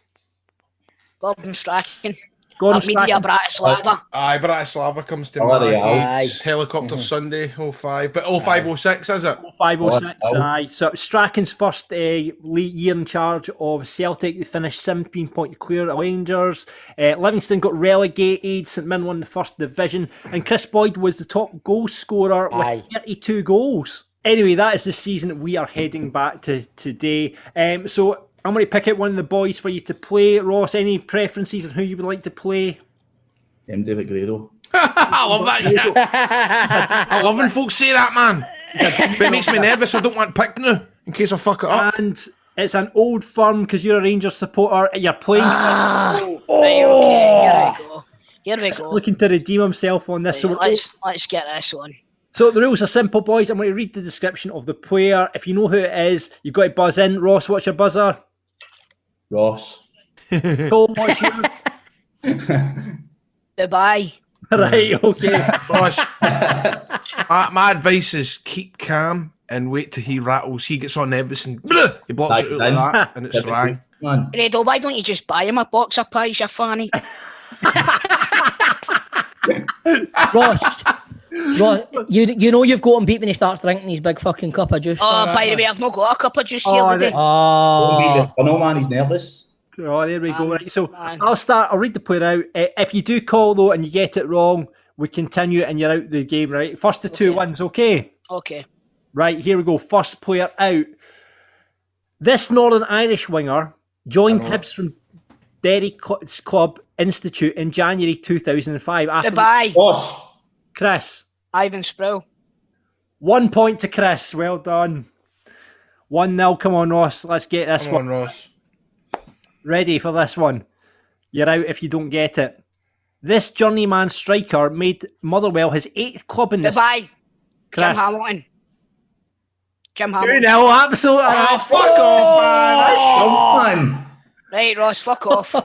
Gordon Strachan. Go on, Media Strachan. Bratislava. Aye, Bratislava comes to Oh, there you mind. are. Helicopter Sunday, 05. But 0506, is it? 0506, Oh, aye. So Strachan's first year in charge of Celtic. They finished 17 points clear of Rangers. Livingston got relegated. St Mirren won the first division. And Chris Boyd was the top goal scorer with 32 goals. Anyway, that is the season we are heading back to today. So I'm going to pick out one of the boys for you to play. Ross, any preferences on who you would like to play? David Grado. I love that shit. I love when folks say that, man. But it makes me nervous. I don't want pick now in case I fuck it up. And it's an old firm because you're a Rangers supporter. You're playing. Right, okay, here we go. Looking to redeem himself on this. Right, So let's get this one. So the rules are simple, boys. I'm going to read the description of the player. If you know who it is, you've got to buzz in. Ross, what's your buzzer? Ross. Cole, what's yours? Dubai. Right, okay. Ross, my advice is keep calm and wait till he rattles. He gets on everything. He blocks it out like that, and it's rang. Grado, why don't you just buy him a box of pies, you fanny? Ross, you know you've got him beat when he starts drinking his big fucking cup of juice. Oh, by the way, I've not got a cup of juice here today. I know, man, he's nervous. Oh, there we go. Right, so I'll read the player out. If you do call, though, and you get it wrong, we continue and you're out the game, right? First to two wins, okay? Okay. Right, here we go. First player out. This Northern Irish winger joined Hibs from Derry Club Institute in January 2005. Dubai. Chris. Ivan Sproul. 1 point to Chris. Well done. 1-0. Come on, Ross. Let's get this one. Come on, Ross. Ready for this one. You're out if you don't get it. This journeyman striker made Motherwell his 8th club in this. Dubai. Chris. Jim Hamilton. Jim Hamilton. 2-0, absolutely. Oh, fuck off, man. Right, Ross, fuck off.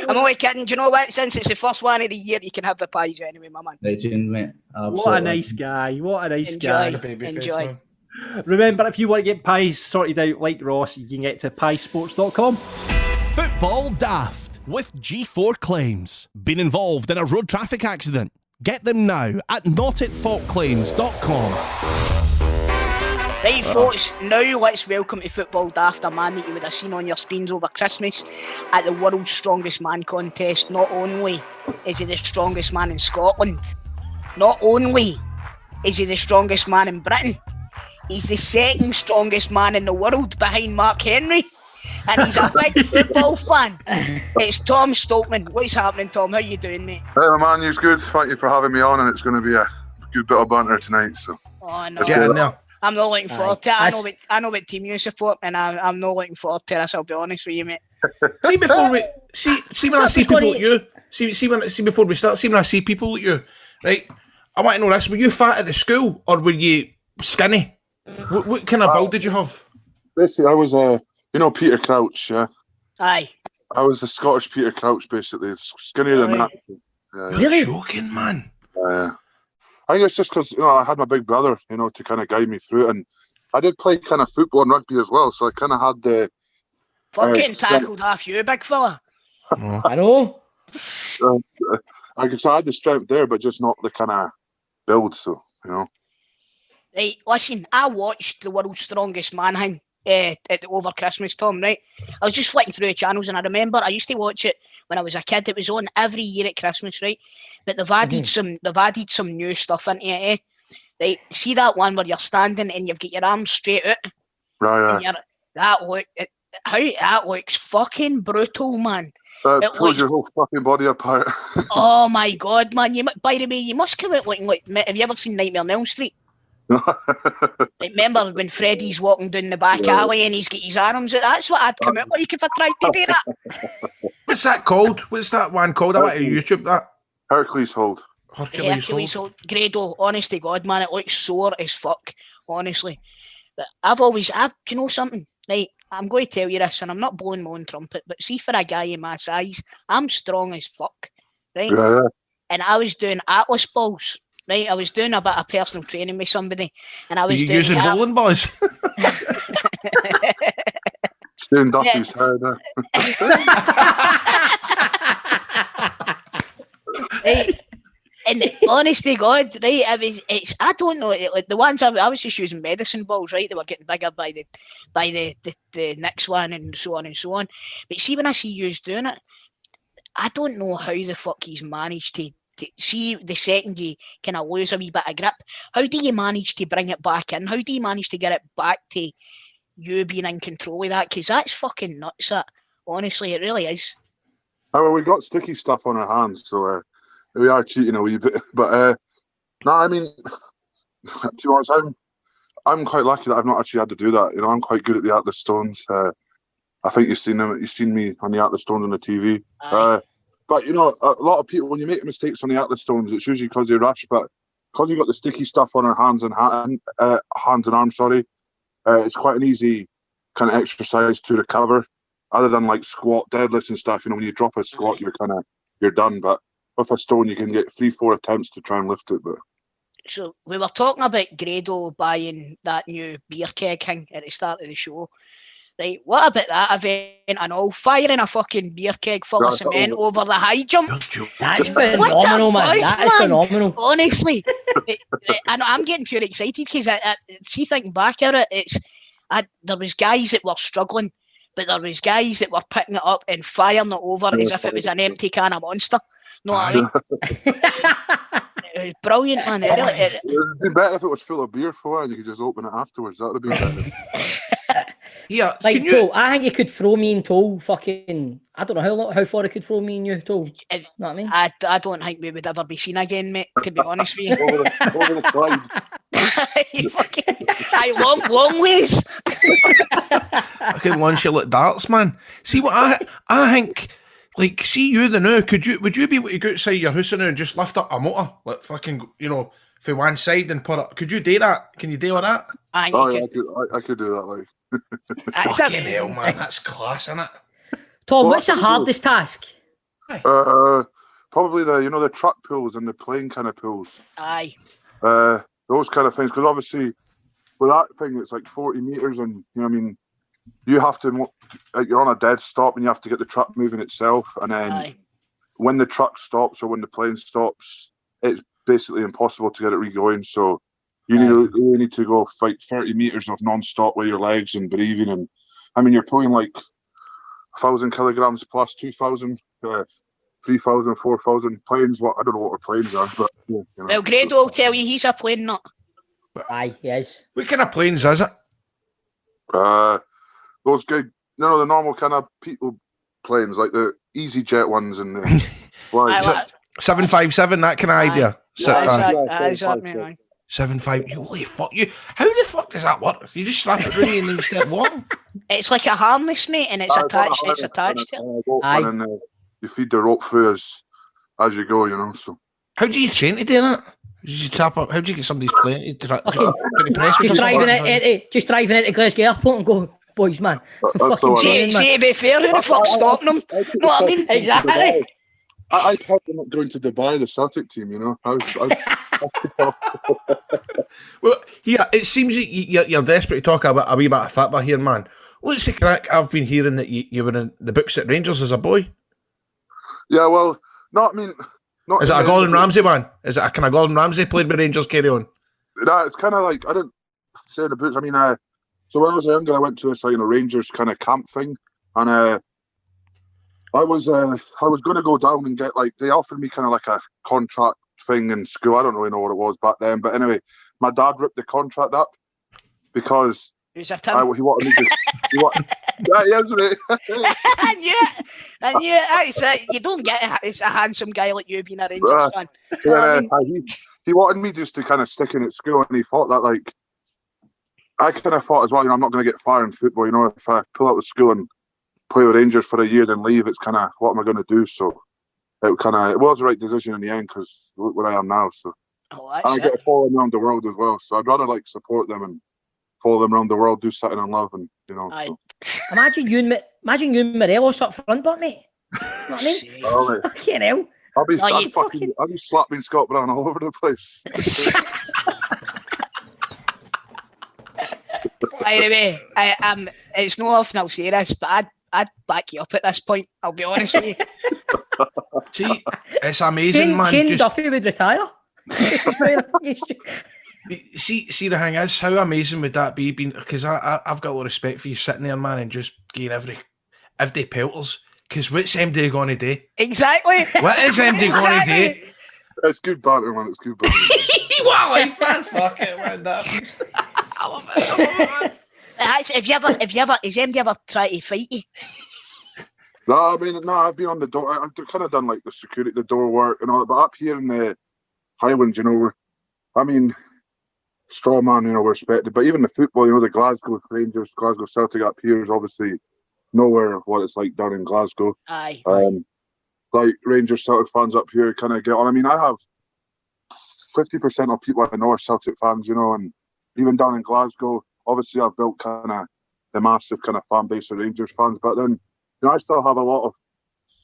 I'm only kidding. Do you know what? Since it's the first one of the year, you can have the pies anyway, my man. Legend, mate. What a nice guy. What a nice guy. Enjoy. Remember, if you want to get pies sorted out like Ross, you can get to piesports.com. Football Daft with G4 Claims. Been involved in a road traffic accident? Get them now at notitfaultclaims.com. Right, folks, now let's welcome to Football Daft a man that you would have seen on your screens over Christmas at the World's Strongest Man contest. Not only is he the strongest man in Scotland, not only is he the strongest man in Britain, he's the second strongest man in the world behind Mark Henry. And he's a big football fan. It's Tom Stoltman. What's happening, Tom? How you doing, mate? Hey, my man, you're good. Thank you for having me on, and it's going to be a good bit of banter tonight. So, no. Get in there. I'm not looking forward to it. I know what team you support, and I'm not looking forward to this. I'll be honest with you, mate. See before we see when I see people like you. See before we start. See when I see people like you, right? I want to know this: were you fat at the school, or were you skinny? What kind of build did you have? Basically, I was Peter Crouch, yeah. Aye. I was the Scottish Peter Crouch, basically, skinnier than that. Yeah, You're joking, man. I think it's just because I had my big brother, to kind of guide me through it, and I did play kind of football and rugby as well, so I kind of had the. Fucking tackled half you, big fella. I know. I guess I had the strength there, but just not the kind of build. So Right, listen, I watched the World's Strongest Man thing over Christmas, Tom. Right, I was just flicking through the channels, and I remember I used to watch it when I was a kid. It was on every year at Christmas, right? But they've added some new stuff into it. Right, see that one where you're standing and you've got your arms straight out. Right. That looks fucking brutal, man. It pulls your whole fucking body apart. Oh my god, man! By the way, you must come out looking like. Have you ever seen Nightmare on Elm Street? Remember when Freddy's walking down the back alley and he's got his arms out? That's what I'd come out like if I tried to do that. What's that called? What's that one called? I want to YouTube that. Hercules Hold. Hercules Hold. Grado, honest to God, man, it looks sore as fuck, honestly. But do you know something? Right, I'm going to tell you this, and I'm not blowing my own trumpet, but see, for a guy in my size, I'm strong as fuck, right? Yeah. And I was doing Atlas balls. Right, I was doing a bit of personal training with somebody, and I was using bowling balls. Shane Duffy's head. Right. And honest to God, right, I don't know, like the ones I was just using medicine balls, right? They were getting bigger by the next one and so on and so on. But see, when I see yous doing it, I don't know how the fuck he's managed to see the second you kind of lose a wee bit of grip. How do you manage to bring it back in? How do you manage to get it back to you being in control of that? Because that's fucking nuts. That honestly, it really is. Oh, well, we got sticky stuff on our hands, so we are cheating a wee bit. But no, I mean, to be honest, I'm quite lucky that I've not actually had to do that. You know, I'm quite good at the Atlas Stones. I think you've seen them. You've seen me on the Atlas Stones on the TV. But you know, a lot of people, when you make mistakes on the Atlas Stones, it's usually because they rush. But because you got the sticky stuff on our hands and arms, sorry, it's quite an easy kind of exercise to recover. Other than like squat, deadlifts and stuff, you know, when you drop a squat, you're done. But with a stone, you can get 3-4 attempts to try and lift it. But so we were talking about Grado buying that new beer keg thing at the start of the show. Right, what about that event and all? Firing a fucking beer keg full of cement over the high jump. That's phenomenal, man. That is phenomenal. Honestly, I'm getting pure excited because see, thinking back at it, there was guys that were struggling, but there was guys that were picking it up and firing it over as if it was an empty can of Monster. Know what I mean? It was brilliant, man. It would be better if it was full of beer for and you could just open it afterwards. That would have been better. Yeah, like Toll, I think you could throw me and Toll fucking. I don't know how far it could throw me and you, Toll. You know what I mean? I don't think we would ever be seen again, mate. To be honest with you. over the long ways. I could launch you like darts, man. See what I think. Like, see you the now. Would you be able to go outside your house now and just lift up a motor, like fucking, you know, for one side and put it? Could you do that? Can you deal with that? I could do that. Like. Fucking hell, man, that's class, isn't it? Tom, what's the hardest task? Probably the truck pulls and the plane kind of pulls. Aye. Those kind of things, because obviously with that thing, it's like 40 meters, and you know, what I mean, you have to. You're on a dead stop, and you have to get the truck moving itself, and then when the truck stops or when the plane stops, it's basically impossible to get it re-going. So. You really need to go fight 30 meters of non-stop with your legs and breathing, and I mean you're pulling like 1,000 kilograms plus 2,000, 3,000, 4,000 planes. What I don't know what our planes are, but you know. Well, Grado will tell you he's a plane nut. Aye, yes. What kind of planes is it? Those good, the normal kind of people planes, like the EasyJet ones and the 757, that kind of idea. Exactly. 7.5. Holy fuck you! How the fuck does that work? You just slap it really and then step walking. It's like a harness, mate, and it's attached. It's attached to it. And then you feed the rope through as you go, you know. So how do you train to do that? Did you tap up? How do you get somebody's plane to just driving into Glasgow Airport and go, boys, man. See, to be fair, who the fuck's stopping them? Know what I mean? Exactly. I'd have them not going to Dubai, the Celtic team, you know. Well, yeah, it seems that you're desperate to talk about a wee bit of football here, man. What's the crack? I've been hearing that you were in the books at Rangers as a boy. Yeah, well, no, I mean... Is it a Gordon Ramsay man? Is it a kind of Gordon Ramsay played with Rangers? Carry on. No, it's kind of like, I didn't say the books. I mean, so when I was younger, I went to a Rangers kind of camp thing, and I was going to go down and get, like, they offered me kind of like a contract thing in school. I don't really know what it was back then, but anyway, my dad ripped the contract up because he wanted me to. Yes, mate. and you don't get it's a handsome guy like you being a Rangers fan. Yeah, he wanted me just to kind of stick in at school, and he thought that, like, I kind of thought as well, you know, I'm not going to get fired in football. You know, if I pull out of school and play with Rangers for a year, then leave, it's kind of, what am I going to do? So it was the right decision in the end, because look where I am now. So I get to follow them around the world as well. So I'd rather like support them and follow them around the world, do something I love, and you know. So. Imagine you and Morelos up front, but mate. You know what I mean? Oh, fucking hell. I'll be slapping Scott Brown all over the place. By the way, it's not often I'll say this, but I'd back you up at this point. I'll be honest with you. See, it's amazing, man. Shane Duffy would retire. See, the thing is, how amazing would that be? Because I've got a lot of respect for you sitting there, man, and just getting every pelters. Because what's MD going to do? Exactly. What is MD going to do? It's good banter, man. It's good banter. What a life, man. Fuck it, man. I love it, Have you ever, has MD ever tried to fight you? No, I mean, I've been on the door. I've kind of done like the security, the door work and all that. But up here in the Highlands, Strawman, we're respected. But even the football, the Glasgow Rangers, Glasgow Celtic up here is obviously nowhere what it's like down in Glasgow. Aye. Like Rangers Celtic fans up here kind of get on. I mean, I have 50% of people I know are Celtic fans, and even down in Glasgow, obviously I've built kind of the massive kind of fan base of Rangers fans. But then, I still have a lot of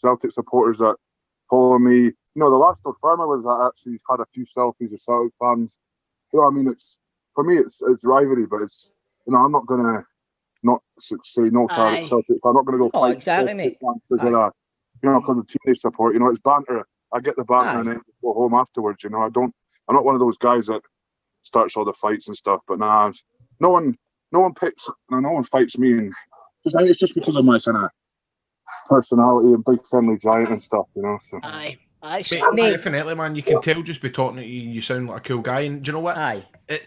Celtic supporters that follow me. The last old firmer was I actually had a few selfies of Celtic fans. It's for me, it's rivalry, but it's I'm not gonna not say no to Celtic. I'm not gonna go fight exactly, mate. Because of because of teenage support. It's banter. I get the banter and then go home afterwards. I'm not one of those guys that starts all the fights and stuff. But no one picks, no one fights me, and I think it's just because of my kind of personality and big friendly giant and stuff. So. Aye. Definitely, man. You can tell just by talking to you, you sound like a cool guy. And do you know what?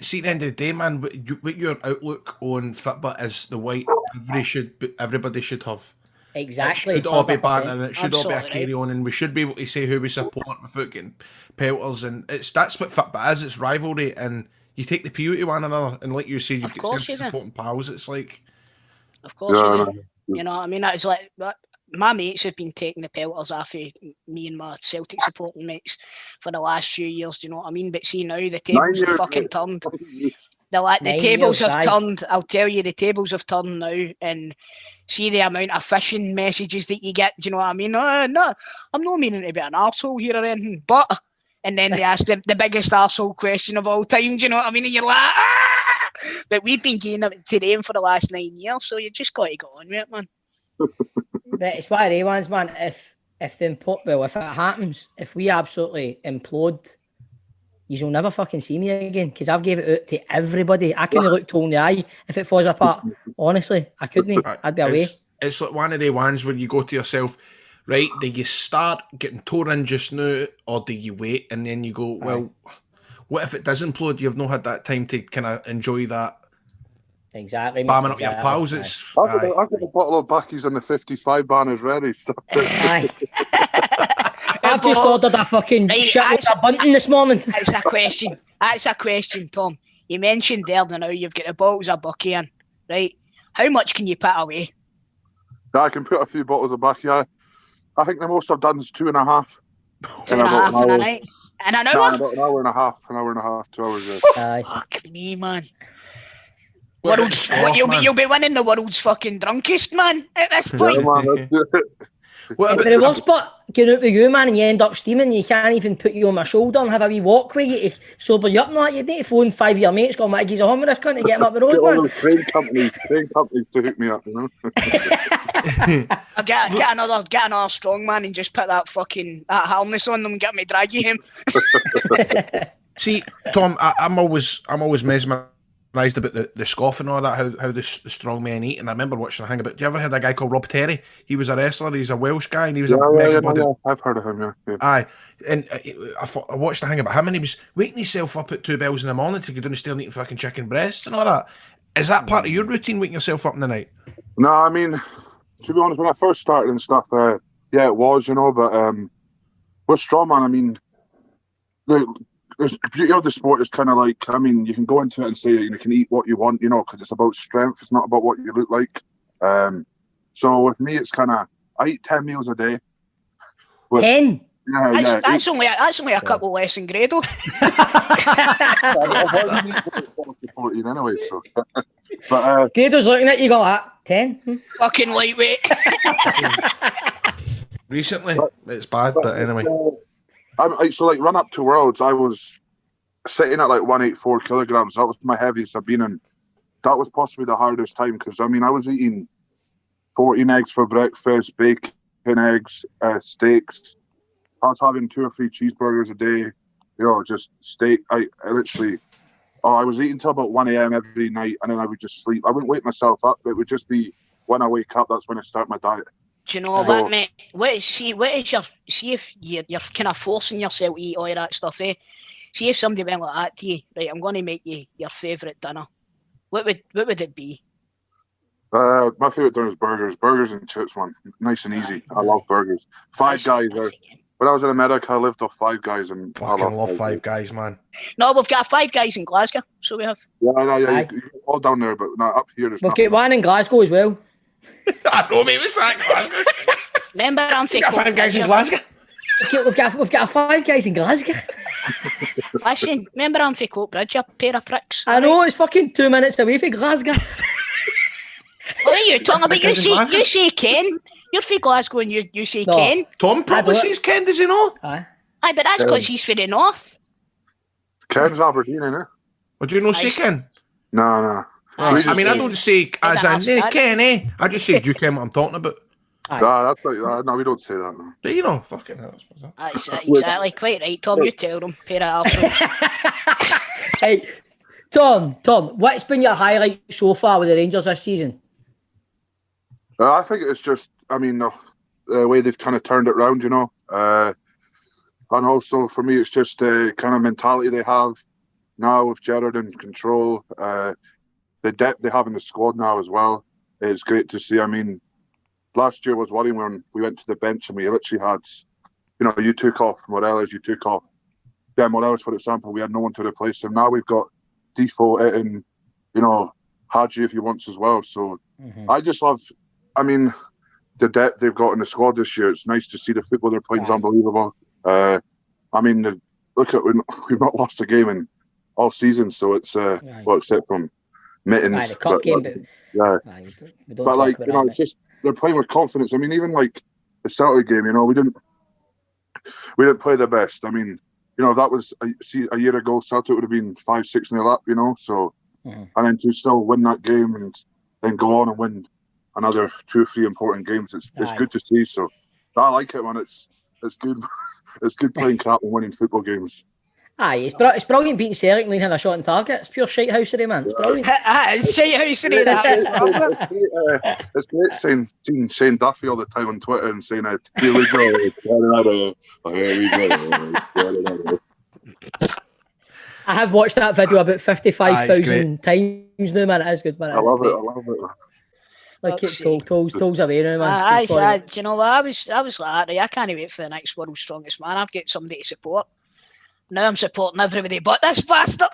See, at the end of the day, man, what your outlook on Fitbit is the white everybody should have. Exactly. It should all be banter and it should Absolutely. all be a carry on, and we should be able to say who we support without getting pelters. And that's what Fitbit is. It's rivalry, and you take the PU to one another. And like you say, you've got supporting pals. It's like, of course, you know what I mean. It's like my mates have been taking the pelters off of me and my Celtic supporting mates for the last few years. Do you know what I mean? But see now the tables have fucking turned. The tables have turned. I'll tell you, the tables have turned now, and see the amount of phishing messages that you get. Do you know what I mean? No, I'm not meaning to be an arsehole here or anything, but and then they ask the biggest arsehole question of all time. Do you know what I mean? And you're like, ah! But we've been getting up to them for the last 9 years, so you just got to go on with it, man. But it's one of the ones, man. If it happens, if we absolutely implode, you'll never fucking see me again, because I've gave it out to everybody. I couldn't look Tony in the eye if it falls apart. Honestly, I couldn't. I'd be away. It's like one of the ones where you go to yourself, right? Do you start getting torn in just now, or do you wait and then you go, well, what if it does implode? You've not had that time to kind of enjoy that. Exactly. Bamming up your pals. I've got a bottle of Bucky's and the 55 banners ready. I've just ordered a fucking shit with a bunting this morning. That's a question, Tom. You mentioned there now you've got the bottles of Bucky in, right? How much can you put away? Yeah, I can put a few bottles of Bucky. I think the most I've done is 2.5. 2.5 in a night? In an hour? No, about an hour and a half. 2 hours. Fuck me, man. You'll be winning the world's fucking drunkest, man, at this point. Yeah, man, but the worst part, getting out with you, man, and you end up steaming, you can't even put you on my shoulder and have a wee walk with you to sober you up and that. You need to phone 5 of your mates, go, mate, he's a home with this cunt to get him up the road, get man. all those train companies to hook me up, I'll get another strong man and just put that harness on them and get me draggy him. See, Tom, I'm always mesmerised about the scoff and all that, how the strong men eat. And I remember watching a thing about, do you ever heard a guy called Rob Terry? He was a wrestler, he's a Welsh guy, and he was I've heard of him, yeah. Aye, and I watched a thing about him, and he was waking himself up at 2 bells in the morning to go down the stairs and eat fucking chicken breasts and all that. Is that part of your routine, waking yourself up in the night? No, I mean, to be honest, when I first started and stuff, yeah, it was, but with strongman, I mean, the beauty of the sport is kind of like, I mean, you can go into it and say you can eat what you want, because it's about strength. It's not about what you look like. So with me, it's kind of, I eat 10 meals a day. 10? Yeah, that's only a couple less than Grado. 14 anyway, so. But Grado's looking at you, go like 10. Fucking lightweight. Recently, it's bad, but anyway. So like run up to Worlds, I was sitting at like 184 kilograms. That was my heaviest I've been in that was possibly the hardest time because I mean I was eating 14 eggs for breakfast, bacon, eggs, steaks. I was having 2 or 3 cheeseburgers a day. You know, just steak. I literally, I was eating till about 1 a.m. every night, and then I would just sleep. I wouldn't wake myself up, but it would just be when I wake up. That's when I start my diet. Do you know what, mate? See if you're kind of forcing yourself to eat all of that stuff, eh? See if somebody went like that to you, right? I'm going to make you your favourite dinner. What would it be? My favourite dinner is burgers and chips, man. Nice and easy. I love burgers. Five Guys. When I was in America, I lived off Five Guys, and Fucking I love Five Guys, man. No, we've got 5 Guys in Glasgow, so we have. Yeah, you're all down there, but not up here. We've got one in Glasgow as well. I know, mate. What's that, Glasgow? Remember, I'm We've got 5 Guys in Glasgow. We've got 5 Guys in Glasgow. Listen, remember I'm for Coatbridge, you pair of pricks. I know, it's fucking 2 minutes away from Glasgow. What are you talking about? You say Ken. You're from Glasgow and you say Ken. Tom probably says Ken, does he know? Aye, but that's because he's for the north. Ken's Aberdeen, innit? Would you not say Ken? No. I mean, I don't say as in Ken, eh? I just say, do you ken what I'm talking about? Nah, that's right. No, we don't say that. No. Do you know? Fucking hell. That's exactly quite right, Tom. You tell them. Pair of arseholes. Hey, Tom, what's been your highlight so far with the Rangers this season? I think it's just, I mean, the way they've kind of turned it around, you know. And also, for me, it's just the kind of mentality they have now with Gerrard in control. The depth they have in the squad now as well is great to see. I mean, last year was worrying when we went to the bench and we literally had, you know, you took off Morelos, you took off Morelos, for example. We had no one to replace him. Now we've got Defoe, and, you know, Hadji if he wants as well. So I just love, I mean, the depth they've got in the squad this year. It's nice to see the football they're playing is unbelievable. I mean, look at, we've not lost a game in all season, so it's, well, except from Mittens. The cup game, yeah. But like, you know, it's just, they're playing with confidence. I mean, even like the Celtic game, you know, we didn't play the best. I mean, you know, that was a year ago, Celtic would have been 5-6-0 up, you know. So, and then to still win that game and then go on and win another 2 or 3 important games, it's good to see. So, I like it, man. It's good. It's good playing crap and winning football games. Aye, it's brilliant beating Celtic and leading a shot on target. It's pure shithousery, man. It's brilliant. It's shithousery, that. It's great seeing Shane Duffy all the time on Twitter and saying, here we go, here we go. I have watched that video about 55,000 times now, man. It is good, man. I love it. Like it tolls away now, man. Do you know what? I was like, I can't wait for the next World's Strongest Man. I've got somebody to support. Now I'm supporting everybody but this bastard.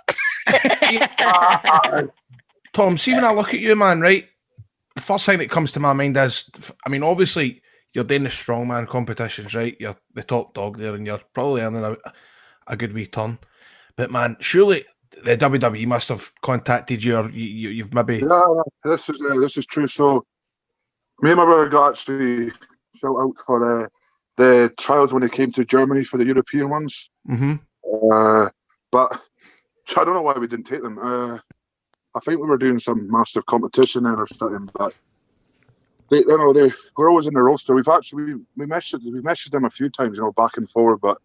Tom, see when I look at you, man, right? The first thing that comes to my mind is, I mean, obviously, you're doing the strongman competitions, right? You're the top dog there and you're probably earning a good wee ton. But, man, surely the WWE must have contacted you or you've maybe... Yeah, this is true. So, me and my brother got actually shout out for the trials when they came to Germany for the European ones. Mm-hmm. But I don't know why we didn't take them. I think we were doing some massive competition there or something. But we're always in the roster. We've actually we messaged them a few times, you know, back and forth. But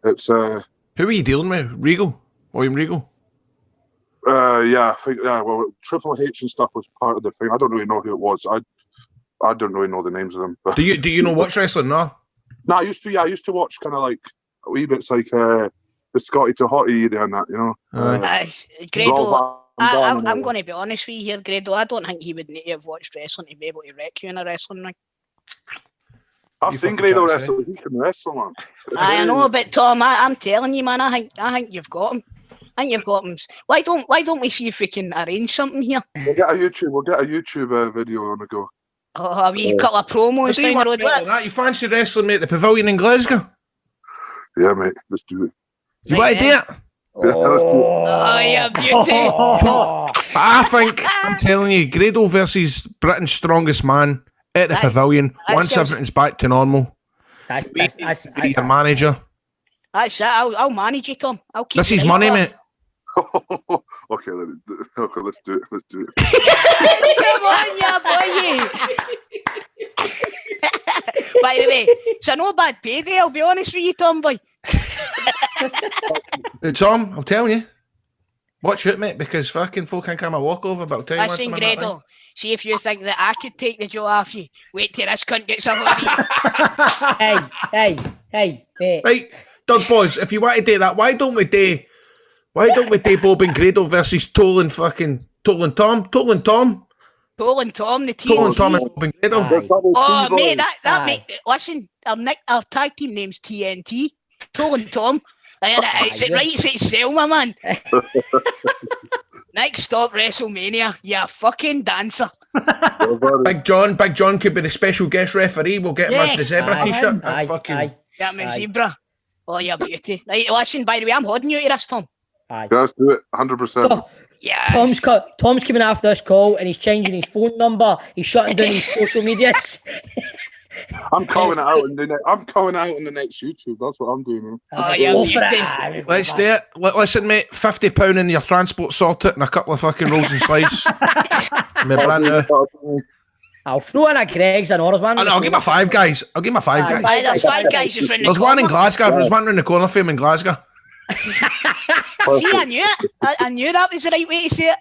it's who are you dealing with? William Regal. Yeah, I think well, Triple H and stuff was part of the thing. I don't really know who it was. I don't really know the names of them. But do you know watch wrestling? No, I used to watch kind of like wee bits like the Scotty to Hottie and that, you know. Grado, I'm going to be honest with you here, Grado. I don't think he would need to have watched wrestling to be able to wreck you in a wrestling ring. I've seen Grado wrestle. He can wrestle, man. I know, but Tom, I'm telling you, man. I think you've got him. Why don't we see if we can arrange something here? We'll get a YouTube video on the go. Oh, a wee couple of promos down the road. That you fancy wrestling, mate? The Pavilion in Glasgow. Yeah, mate. Let's do it. You want to do it? Yeah, let's do it. Oh, yeah, beauty. I think, I'm telling you, Grado versus Britain's Strongest Man at the Pavilion. Once everything's back to normal. That's your manager. That's it. I'll manage you, Tom. I'll keep this is money, mate. Okay, let's do it. Let's do it. Come on, yeah, boy. By the way, it's a no bad payday, I'll be honest with you, Tom boy. Tom, I'm telling you. Watch it, mate, because fucking folk can come a walk over about time. Listen, Grado, see if you think that I could take the job off you. Wait till this cunt gets a hold of hey, mate. Right, Doug Boys, if you want to do that, why don't we do Bob and Grado versus Toll and Tom? Toll and Tom, the team. Toll and Tom and Bob and Grado. Oh, mate, that mate, listen, our tag team name's TNT. Toll and Tom. It writes itself, my man. Next stop, WrestleMania. You fucking dancer. Big John could be the special guest referee. We'll get him a zebra t-shirt. Get me zebra. Oh, you beauty. Right, listen, by the way, I'm holding you to this, Tom. Let's do it, 100%. Yes. Tom's coming after this call and he's changing his phone number. He's shutting down his social medias. I'm calling it out in the next YouTube. That's what I'm doing. Oh, yeah, let's do it. Listen, mate, £50 in your transport sorted and a couple of fucking rolls and slides. Brand new. I'll throw in a Greg's and orders, man. I'll give my five guys. There's 5 guys just round the There's one in Glasgow. There's one round the corner for him in Glasgow. See, I knew it. I knew that was the right way to say it.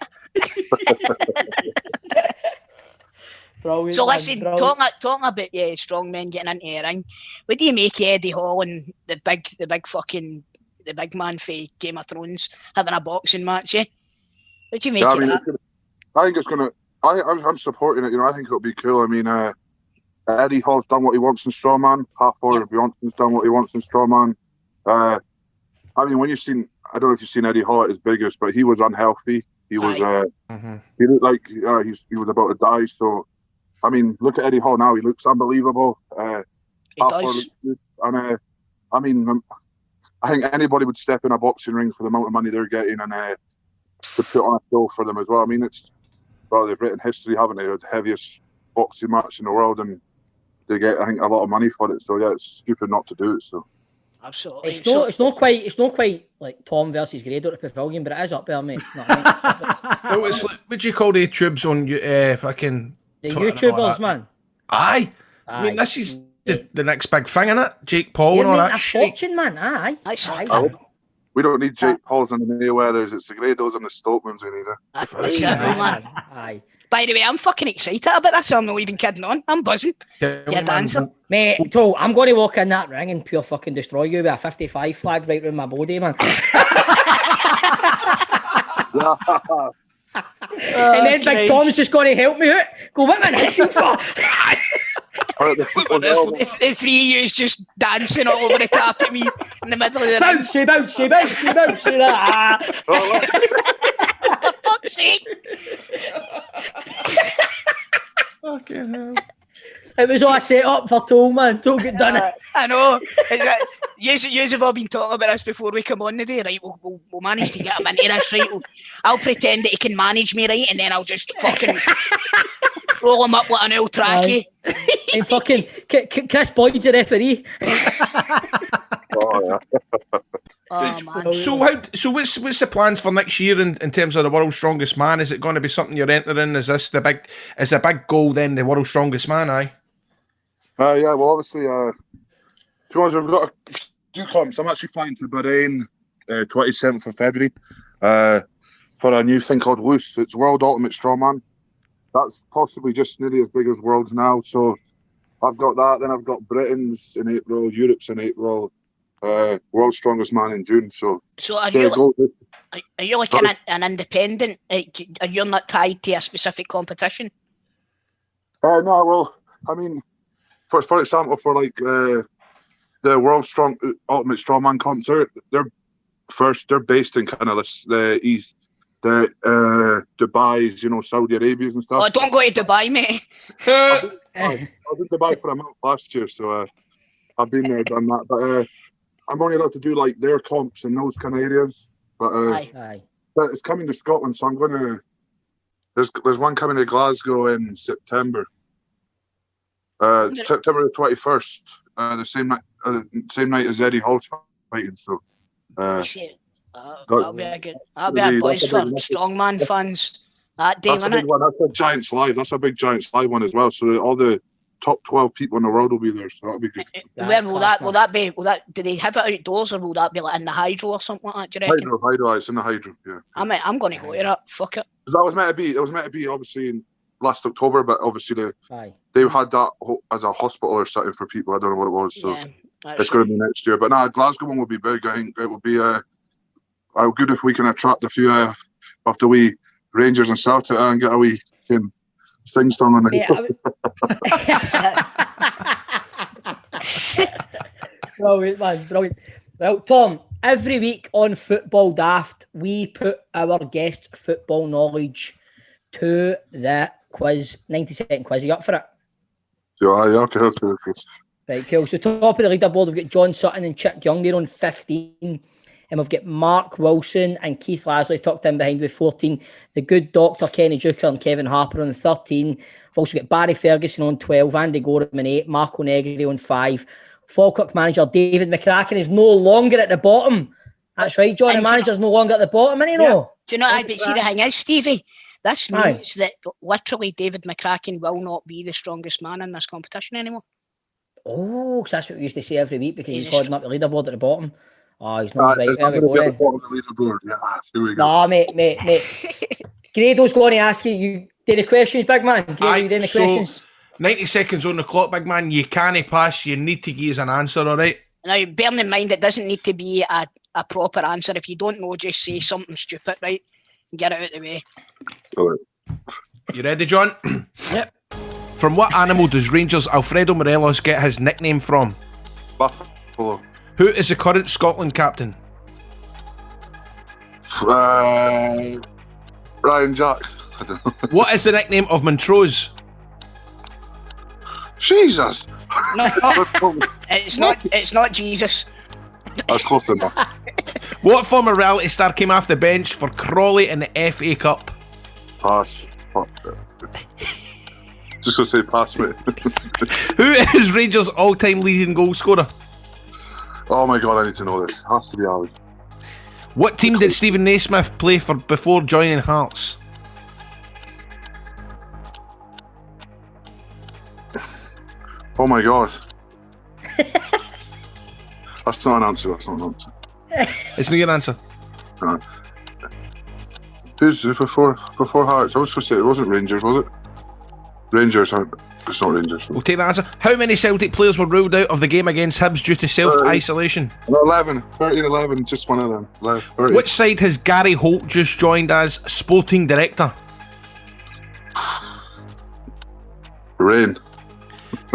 Brilliant, so listen, man, talking about strong men getting into the ring. What do you make of Eddie Hall and the big man for Game of Thrones having a boxing match? What do you make of that? I think it's gonna. I'm supporting it. I think it'll be cool. I mean, Eddie Hall's done what he wants in Strawman. Half-Order Beyonce's done what he wants in Strawman. I mean, when you've seen, I don't know if you've seen Eddie Hall at his biggest, but he was unhealthy. He was, he looked like he was about to die. So, I mean, look at Eddie Hall now. He looks unbelievable. He does. And I mean, I think anybody would step in a boxing ring for the amount of money they're getting and to put on a show for them as well. I mean, they've written history, haven't they? The heaviest boxing match in the world, and they get, I think, a lot of money for it. So yeah, it's stupid not to do it. So. Absolutely. It's not quite like Tom versus Grado at the Pavilion, but it is up there, mate. Well, it's like, what do you call the tubes on fucking the YouTubers, man? Aye. I mean, this is the next big thing, isn't it? Jake Paul and all that shit. Fortune, man. Aye. We don't need Jake Pauls and the Mayweathers. It's the Grados and the Stoltmans we need. Aye. By the way, I'm fucking excited about this. I'm not even kidding on. I'm buzzing. Yeah, dancer. Mate, I'm going to walk in that ring and pure fucking destroy you with a 55 flag right round my body, man. And then Big Tom's just going to help me out. Go, what am I listening for? The three of yous just dancing all over the top of me in the middle of the ring. Bouncy. For fuck's sake. Fucking hell. It was all a set up for Toll, man. Toll get done it. I know. Yous have all been talking about this before we come on today, right? We'll manage to get him into this, right? I'll pretend that he can manage me, right? And then I'll just fucking roll him up like an old trackie. And fucking Chris Boyd's a referee. Man. So what's the plans for next year in terms of the World's Strongest Man? Is it going to be something you're entering? Is the big goal then the World's Strongest Man? Aye. Yeah. Well, obviously, to be honest, I've got a few comps. I'm actually flying to Bahrain, 27th of February, for a new thing called WOOS. It's World Ultimate Strongman. That's possibly just nearly as big as Worlds now. So I've got that. Then I've got Britain's in April, Europe's in April. World's Strongest Man in June. So are you like an independent? Are you not tied to a specific competition? No, well, I mean, for example, for like the World Ultimate Strongman concert, they're based in kind of the East, Dubai's, Saudi Arabia's and stuff. Oh, don't go to Dubai, mate. I was in Dubai for a month last year, so I've been there, done that, but. I'm only allowed to do like their comps in those kind of areas, but but it's coming to Scotland, so I'm gonna. There's one coming to Glasgow in September. September the 21st, the same night as Eddie Hall's fighting. So, That'll be a boys for strongman fans. That day, That's a big one. That's a Giants Live. That's a big Giants Live one as well. So all the top 12 people in the world will be there. So that'll be good. Where will that be? Do they have it outdoors, or will that be like in the Hydro or something like that? Do you reckon? Hydro. It's in the Hydro. Yeah. I'm going to go to that. Fuck it. That was meant to be. It was meant to be obviously in last October, but obviously they had that as a hospital or something for people. I don't know what it was. So it's going to be next year. But Glasgow one will be big. I think it will be good if we can attract a few of the wee Rangers and Celtic and get a wee sing song on it. Brilliant, man, brilliant. Well, Tom, every week on Football Daft, we put our guests' football knowledge to the quiz, 90-second quiz. Are you up for it? Yeah, okay. Right, cool. So top of the leaderboard, we've got John Sutton and Chick Young. They're on 15. And we've got Mark Wilson and Keith Lasley tucked in behind with 14. The good doctor, Kenny Duker and Kevin Harper on 13. We've also got Barry Ferguson on 12, Andy Gorham on 8, Marco Negri on 5. Falkirk manager David McCracken is no longer at the bottom. That's right, John, the manager's no longer at the bottom, isn't he? No? Do you know what see the thing is, Stevie? This means that literally David McCracken will not be the strongest man in this competition anymore. Oh, so that's what we used to say every week because he's holding up the leaderboard at the bottom. Oh, he's not right. There we go then. No, mate. Grado's going to ask you do the questions, big man. Grado, you doing the questions? 90 seconds on the clock, big man. You can't pass. You need to give us an answer, all right? Now, bearing in mind, it doesn't need to be a proper answer. If you don't know, just say something stupid, right? Get it out of the way. You ready, John? Yep. From what animal does Rangers' Alfredo Morelos get his nickname from? Buffalo. Who is the current Scotland captain? Ryan Jack. I don't know. What is the nickname of Montrose? Jesus. No, it's not Jesus. That's close enough. What former reality star came off the bench for Crawley in the FA Cup? Pass. Just gonna say pass, mate. Who is Rangers' all-time leading goal scorer? Oh my god, I need to know this. Has to be Ali. What team did Stephen Naismith play for before joining Hearts? Oh my god. That's not an answer. It's not your answer. Who's before Hearts? I was supposed to say it wasn't Rangers, was it? Rangers. It's not Rangers. We'll take that answer. How many Celtic players were ruled out of the game against Hibs due to self-isolation? 11, just one of them. 30. Which side has Gary Holt just joined as sporting director? Rain.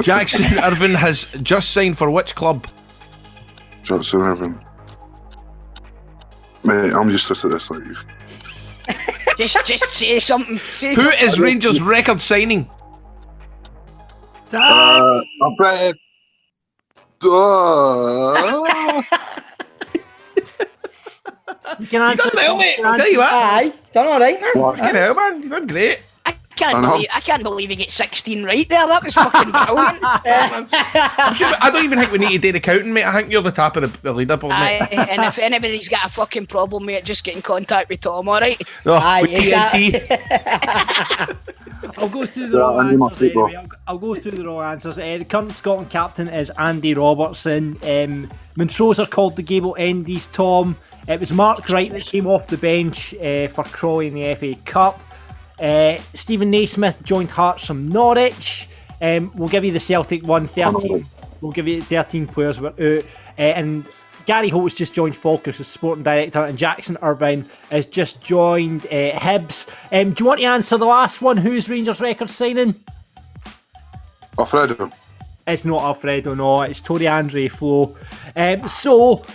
Jackson Irvine has just signed for which club? Jackson Irvine. Mate, I'm useless at this, like you. just say something. Who is Rangers' record signing? Alfred. You can answer. You've done well, mate. I'll tell you what. Aye, done all right, man. Fucking hell, man. You've done great. I can't believe you get 16 right there. That was fucking brilliant. I'm sure, I don't even think we need to do the counting, mate. I think you're the top of the leaderboard, mate. And if anybody's got a fucking problem, mate, just get in contact with Tom, alright? TNT. I'll go through the raw answers anyway. I'll go through the raw answers. The current Scotland captain is Andy Robertson. Montrose are called the Gable Endies, Tom. It was Mark Wright that came off the bench for Crawley in the FA Cup. Stephen Naismith joined Hearts from Norwich. We'll give you the Celtic one, 13. We'll give you 13 players were out. And Gary Holt's just joined Falkirk as sporting director, and Jackson Irvine has just joined Hibs. Do you want to answer the last one? Who's Rangers' record signing? Alfredo. It's not Alfredo, no. It's Tori Andre Flo. So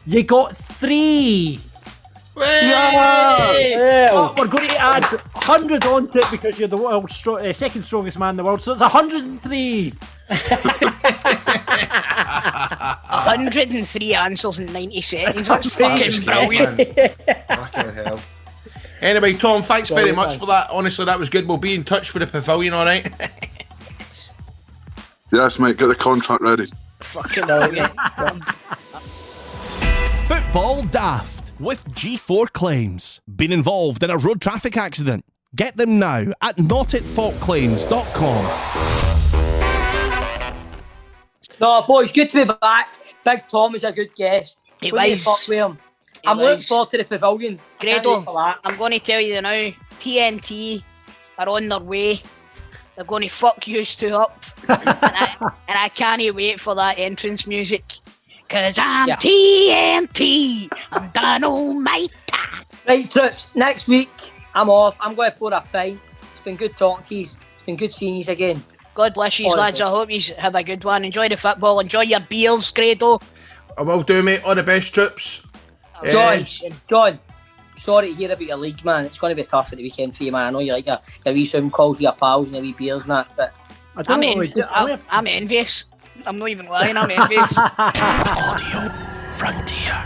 you got 3. Yeah. We're going to add 100 onto it because you're the world's second strongest man in the world, so it's 103. 103 answers in 90 seconds. That's fucking brilliant. Fucking hell. Anyway, Tom, thanks very much for that. Honestly, that was good. We'll be in touch with the pavilion, alright? Yes, mate, get the contract ready. Fucking brilliant. Football Daft with G4 Claims. Been involved in a road traffic accident? Get them now at notitfaultclaims.com. No, boys, good to be back. Big Tom is a good guest. He What do you was. fuck with him? I'm was. looking forward to the pavilion. Can't Grado, wait for that. I'm going to tell you now, TNT are on their way. They're going to fuck you two up. and I can't wait for that entrance music. Because I'm TNT. I'm Dynamite. Right, Troops, next week I'm off. I'm going to pour a pint. It's been good talking to you. It's been good seeing you again. God bless you, lads. I hope you have a good one. Enjoy the football. Enjoy your beers, Grado. I will do, mate. All the best, Troops. John, sorry to hear about your league, man. It's going to be tough at the weekend for you, man. I know you like your wee Zoom calls with your pals and your wee beers and that, but I'm envious. I'm not even lying. I'm envious. Audio Frontier.